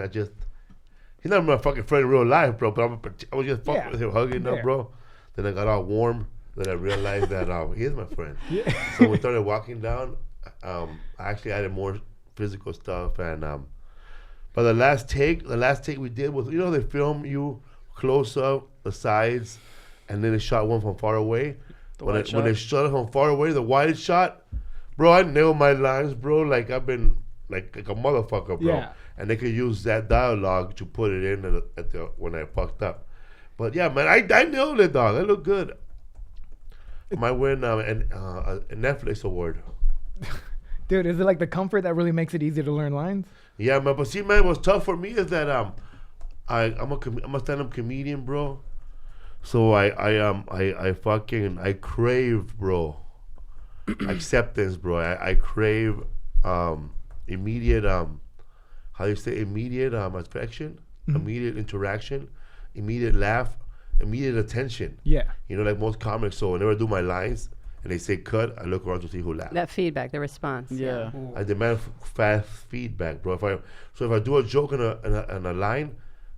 he's not my fucking friend in real life, bro. But I was just fucking Yeah. with him, hugging him, Yeah. bro. Then I got all warm. Then I realized that he is my friend. Yeah. So we started walking down. I actually added more physical stuff, and but the last take we did was, they film you close up the sides, and then they shot one from far away. When they shot it from far away, the wide shot, bro, I nailed my lines, bro. Like I've been like a motherfucker, bro. Yeah. And they could use that dialogue to put it in when I fucked up. But yeah, man, I nailed it, dog. I look good. I might win a Netflix award. Dude, is it like the comfort that really makes it easier to learn lines? Yeah, man. But see, man, what's tough for me is that I'm a stand-up comedian, bro. So I crave, bro, acceptance, bro. I crave immediate how do you say, immediate affection, immediate interaction, immediate laugh, immediate attention. Yeah. Like most comics. So whenever I do my lines and they say cut, I look around to see who laughs. That feedback, the response. Yeah. I demand fast feedback, bro. If I do a joke in a line,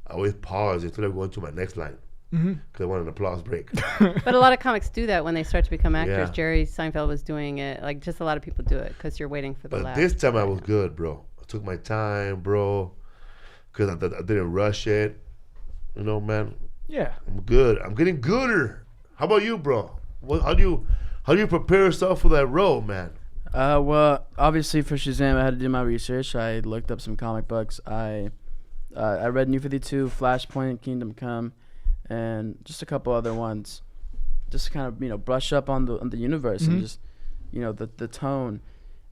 I always pause instead of going to my next line. because they want an applause break. But a lot of comics do that when they start to become actors. Yeah. Jerry Seinfeld was doing it. Like, just a lot of people do it because you're waiting for the But laugh. this time I was good, bro. I took my time, bro, because I didn't rush it. You know, man, Yeah. I'm good. I'm getting gooder. How about you, bro? How do you prepare yourself for that role, man? Well, obviously for Shazam, I had to do my research. I looked up some comic books. I read New 52, Flashpoint, Kingdom Come, and just a couple other ones, just to kind of brush up on the universe and just the tone,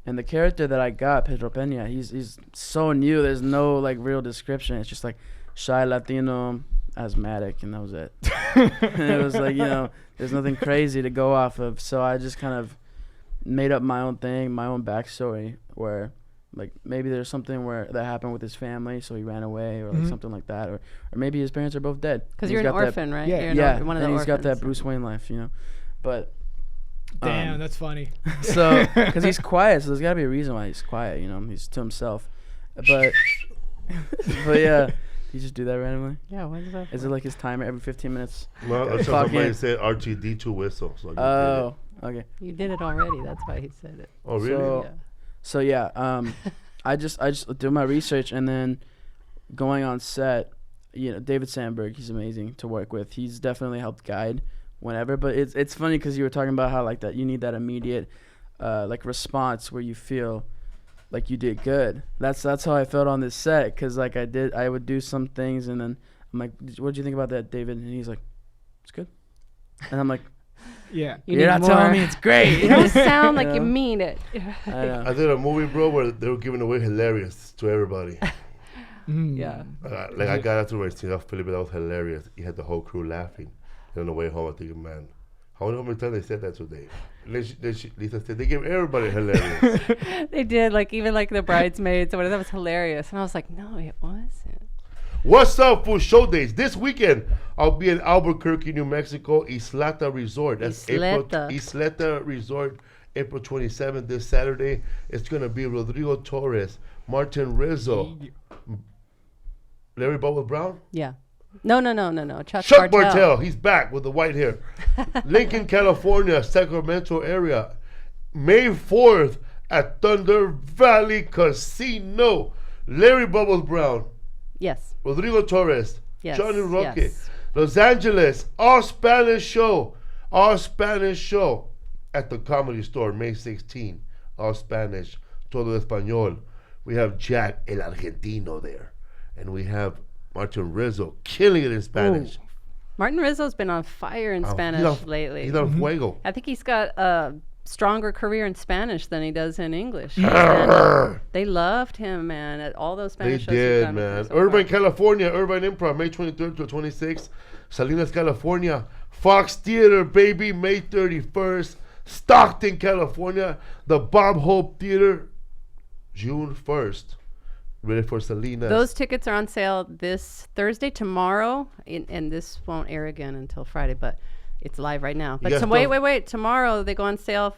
and the character that I got, Pedro Pena. He's so new. There's no like real description. It's just like shy Latino, asthmatic, and that was it. And it was like there's nothing crazy to go off of. So I just kind of made up my own thing, my own backstory, where like maybe there's something that happened with his family, so he ran away, or like something like that, or maybe his parents are both dead. Because you're an orphan, right? Yeah. You're one of the and he's got that orphans. Bruce Wayne life, But Damn, that's funny. so because he's quiet, so there's got to be a reason why he's quiet. He's to himself. But yeah, you just do that randomly. Yeah, what is that? Is it like his timer every 15 minutes? Well, Fuck somebody it. said R2D2 whistle. So I just Oh, okay. You did it already. That's why he said it. did it. Oh, really? So, Yeah. So yeah, I just do my research, and then going on set, David Sandberg, he's amazing to work with. He's definitely helped guide whenever. But it's funny because you were talking about how like that you need that immediate like response where you feel like you did good. That's how I felt on this set, because like I would do some things, and then I'm like, what did you think about that, David? And he's like, it's good. And I'm like, Yeah. you're not telling me it's great. You don't sound like you mean it. I know. I did a movie, bro, where they were giving away hilarious to everybody. Yeah. Like I got after my scene off Felipe, that was hilarious. He had the whole crew laughing. And on the way home, I think, man, how many times they said that today? Lisa said they gave everybody hilarious. They did, like, even like the bridesmaids or whatever. That was hilarious. And I was like, no, it wasn't. What's up for show days? This weekend, I'll be in Albuquerque, New Mexico, Isleta Resort. That's Isleta Resort, April 27th, this Saturday. It's going to be Rodrigo Torres, Martin Rizzo, Larry Bubbles Brown? Yeah. No. Chuck Bartel. He's back with the white hair. Lincoln, California, Sacramento area. May 4th at Thunder Valley Casino. Larry Bubbles Brown. Yes. Rodrigo Torres. Yes. Johnny Roque. Yes. Los Angeles. All Spanish show at the Comedy Store, May 16. All Spanish. Todo Español. We have Jack El Argentino there. And we have Martin Rizzo killing it in Spanish. Ooh. Martin Rizzo's been on fire in Spanish lately. He's on fuego. I think he's got a stronger career in Spanish than he does in English. They loved him, man, at all those They Spanish shows. he's did, done man. so Irvine, far. California, Irvine Improv, May 23rd to 26th. Salinas, California. Fox Theater, baby, May 31st. Stockton, California. The Bob Hope Theater, June 1st. Ready for Salinas. Those tickets are on sale this Thursday, tomorrow, and this won't air again until Friday, but it's live right now. But guys wait. Tomorrow they go on sale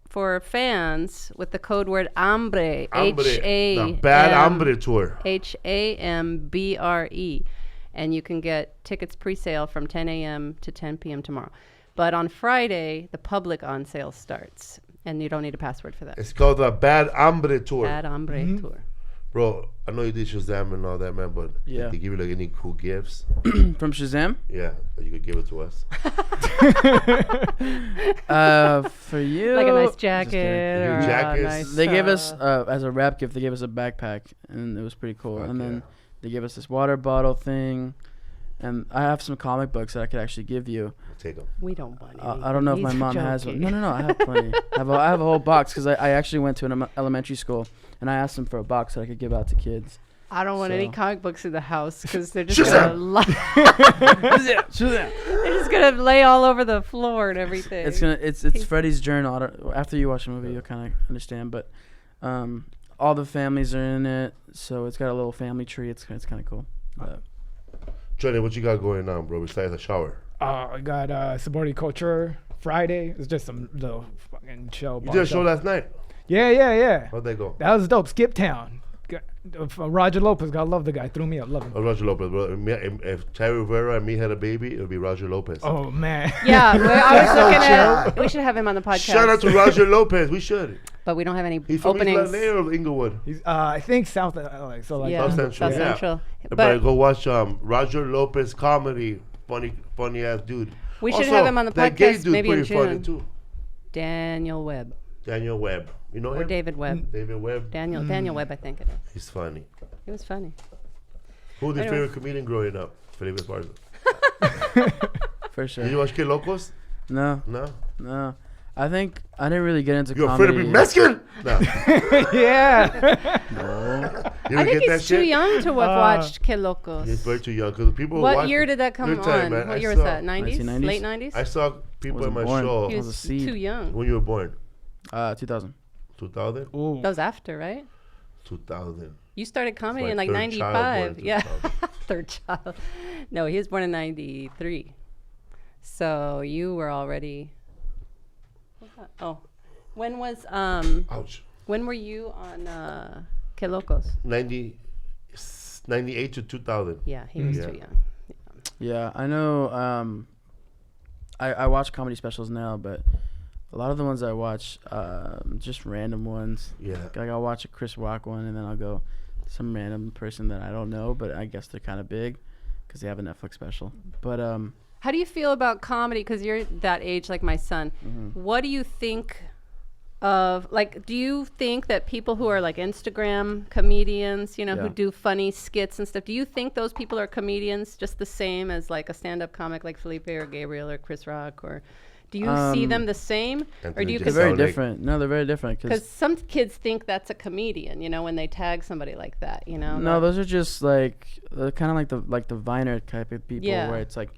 for fans with the code word hambre. The Bad Hambre Tour. HAMBRE. And you can get tickets pre-sale from 10 a.m. to 10 p.m. tomorrow. But on Friday, the public on sale starts, and you don't need a password for that. It's called the Bad Hambre Tour. Bad Hambre Tour. Bro, I know you did Shazam and all that, man, but Yeah. they give you like any cool gifts? From Shazam? Yeah, that you could give it to us. For you, Like a nice kidding. jacket. Or Jackets. a nice, they gave us as a wrap gift. They gave us a backpack, and it was pretty cool. Fuck and then yeah. they gave us this water bottle thing, and I have some comic books that I could actually give you. Take them. We don't want any. I don't know if my These are mom has one. joking. No, I have plenty. I have a whole box because I actually went to an elementary school, and I asked them for a box that I could give out to kids. I don't want So- any comic books in the house because they're just Shazam! they're just gonna lay all over the floor and everything. It's Freddy's journal. After you watch the movie, you'll kind of understand. But all the families are in it, so it's got a little family tree. It's kind of cool. But Johnny, what you got going on, bro, besides the shower? I got Subordinate Culture Friday. It's just some little fucking show. You did a show last night. Yeah. How'd that go? That was dope. Skip Town. Roger Lopez, God love the guy. Threw me up, love him. Oh, Roger Lopez, bro. If Ty Rivera and me had a baby, it would be Roger Lopez. Oh man. Yeah, I was looking at. We should have him on the podcast. Shout out to Roger Lopez. We should. But we don't have any He's from openings. East LA or Inglewood? He's I think South LA, so like Yeah, South Central. South yeah. Central. But go watch Roger Lopez comedy. Funny ass dude. We should Also, have him on the that gay podcast dude's maybe in pretty funny June. too. Daniel Webb Daniel Webb. You know or him? David Webb. David Webb. Daniel Webb, I think it is. He's funny. He was funny. Who's your Anyway. favorite comedian growing up? Felipe Esparza. For sure. Did you watch Kid Locos? No, No. I think I didn't really get into You comedy. afraid to be Mexican? No. yeah. You I ever think get that he's too shit? young to have watched Kid Locos. He's way too young because people. who What watch year it- did that come Let me tell you, on? man, What I year was saw- that? 90s? 1990s? Late 90s? I saw people in Wasn't my born. show He was a was seed. too young. when you were born. 2000. 2000? Ooh. That was after, right? 2000. You started comedy my in like third child 95. born in Yeah. 2000. Third child. No, he was born in 93. So you were already. What's that? Oh. When was Ouch. when were you on Que Locos? 98 to 2000. Yeah, he was Yeah. too young. Yeah, I know. I watch comedy specials now, but a lot of the ones I watch, just random ones. Yeah. Like I'll watch a Chris Rock one, and then I'll go some random person that I don't know, but I guess they're kind of big because they have a Netflix special. But How do you feel about comedy? Because you're that age, like my son. What do you think of? Like, do you think that people who are like Instagram comedians, you know, who Yeah. do funny skits and stuff, do you think those people are comedians just the same as like a stand-up comic like Felipe or Gabriel or Chris Rock, or do you see them the same, or Anthony do you? J. they're very Sound like- different. No, they're very different. Because some kids think that's a comedian, you know, when they tag somebody like that, you know. No, those are just like kind of like the Viner type of people, Yeah. where it's like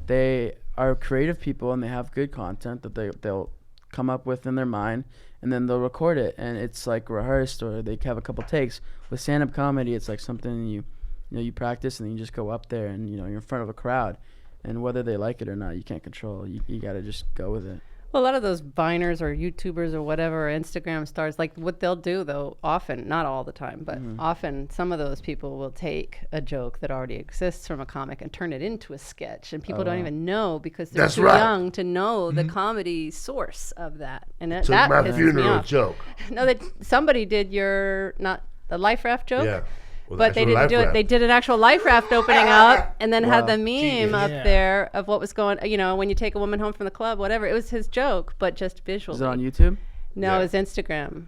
they are creative people and they have good content that they'll come up with in their mind, and then they'll record it, and it's like rehearsed, or they have a couple takes. With stand-up comedy, it's like something you practice, and then you just go up there, and you're in front of a crowd, and whether they like it or not, you can't control. You got to just go with it. Well, a lot of those Viners or YouTubers or whatever, or Instagram stars, like what they'll do though, often, not all the time, but often some of those people will take a joke that already exists from a comic and turn it into a sketch. And people don't even know because they're That's too right. young to know the comedy source of that. And Took that my pisses me funeral off. joke. No, that somebody did the life raft joke. Yeah. Well, But they actual didn't life do it. rap. They did an actual life raft opening up, and then had the meme Genius. up Yeah. there of what was going. You know, when you take a woman home from the club, whatever. It was his joke, but just visually. Is it on YouTube? No, Yeah. it was Instagram.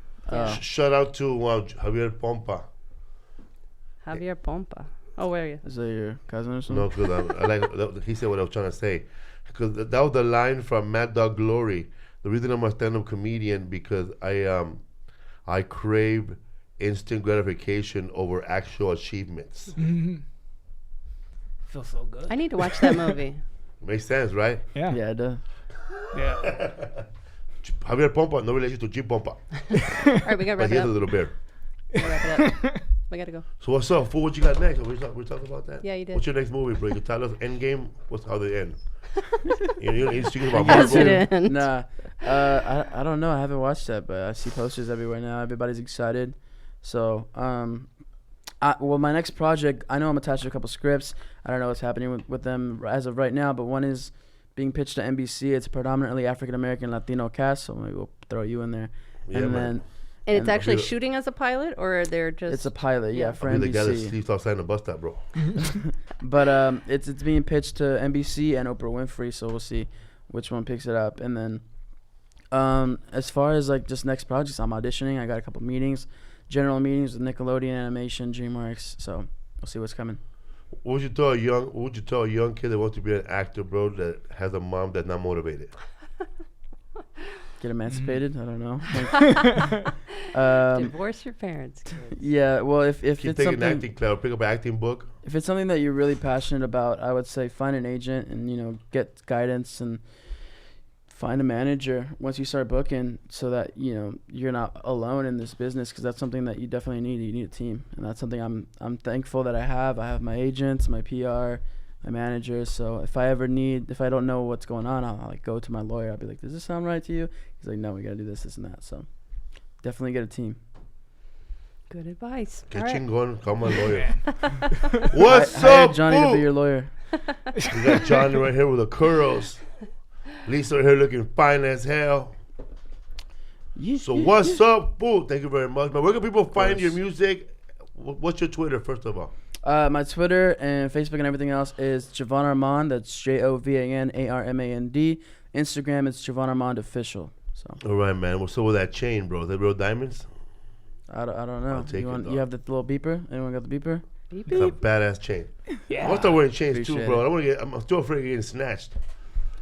Shout out to Javier Pompa. Javier Pompa. Oh, where are you? Is that your cousin or something? No, because I like he said what I was trying to say. Because that was the line from Mad Dog Glory. The reason I'm a stand-up comedian because I crave instant gratification over actual achievements. Feels so good. I need to watch that movie. Makes sense, right? Yeah. Yeah, it does. Yeah. Javier Pompa, no relation to Jim Pompa, All right, we gotta but wrap he it has a up. little beard. We gotta wrap it up. We gotta go. So what's up, fool? What you got next? We talking about that? Yeah, you did. What's your next movie, bro? You can tell us Endgame. What's how they end? you're speaking about Yes, Marvel. it is. Nah, I don't know. I haven't watched that, but I see posters everywhere now. Everybody's excited. So, well, my next project, I know I'm attached to a couple scripts. I don't know what's happening with them as of right now, but one is being pitched to NBC. It's a predominantly African American Latino cast, so maybe we'll throw you in there. Yeah, and man. then And it's And- actually I'll be the- shooting as a pilot, or they're just. it's a pilot, yeah, for I'll be the guy that NBC. sleeps outside the bus stop, bro. But it's being pitched to NBC and Oprah Winfrey, so we'll see which one picks it up. And then as far as like just next projects, I'm auditioning. I got a couple meetings, general meetings with Nickelodeon Animation, DreamWorks. So we'll see what's coming. What would you tell a young kid that wants to be an actor, bro, that has a mom that's not motivated? Get emancipated? I don't know. Divorce your parents. Kids. Yeah, well, if Keep it's taking something, acting class, pick up an acting book. if it's something that you're really passionate about, I would say find an agent and get guidance and find a manager once you start booking, so that you're not alone in this business, because that's something that you definitely need. You need a team, and that's something I'm thankful that I have. I have my agents, my PR, my managers. So if I don't know what's going on, I'll like go to my lawyer. I'll be like, does this sound right to you? He's like, no, we gotta do this and that. So definitely get a team. Good advice. Que All right. chingon, call my lawyer. What's Hire up, Johnny to boo? be your lawyer. We got Johnny right here with the curls. Lisa right here looking fine as hell. So what's up, boo? Thank you very much, man. Where can people find your music? What's your Twitter, first of all? My Twitter and Facebook and everything else is Jovan Armand. That's JovanArmand. Instagram is Jovan Armand Official. So. All right, man. What's up with that chain, bro? They real diamonds? I don't know. I'll take it, dog. You have the little beeper? Anyone got the beeper? Beep, It's a beep. badass chain. Yeah. I'm gonna start wearing chains too, Appreciate bro. it. I'm still afraid of getting snatched.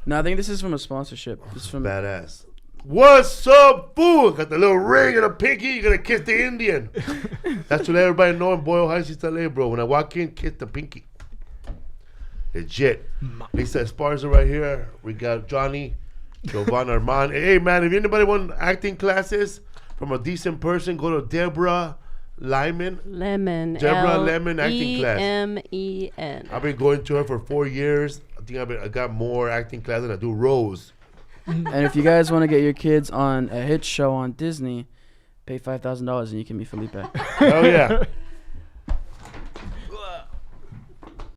No, I think this is from a sponsorship. It's from Badass. What's up, boo? Got the little ring and a pinky. You're gonna kiss the Indian. That's what everybody know in Boyle Heights, East LA, bro. When I walk in, kiss the pinky. Legit. Lisa Esparza right here. We got Johnny, Jovan Armand. Hey, man, if anybody want acting classes from a decent person, go to Deborah Lemon Deborah Lemon acting class. Lemen. I've been going to her for 4 years. I think I got more acting classes than I do roles. And if you guys want to get your kids on a hit show on Disney, pay $5,000 and you can be Felipe. Hell yeah.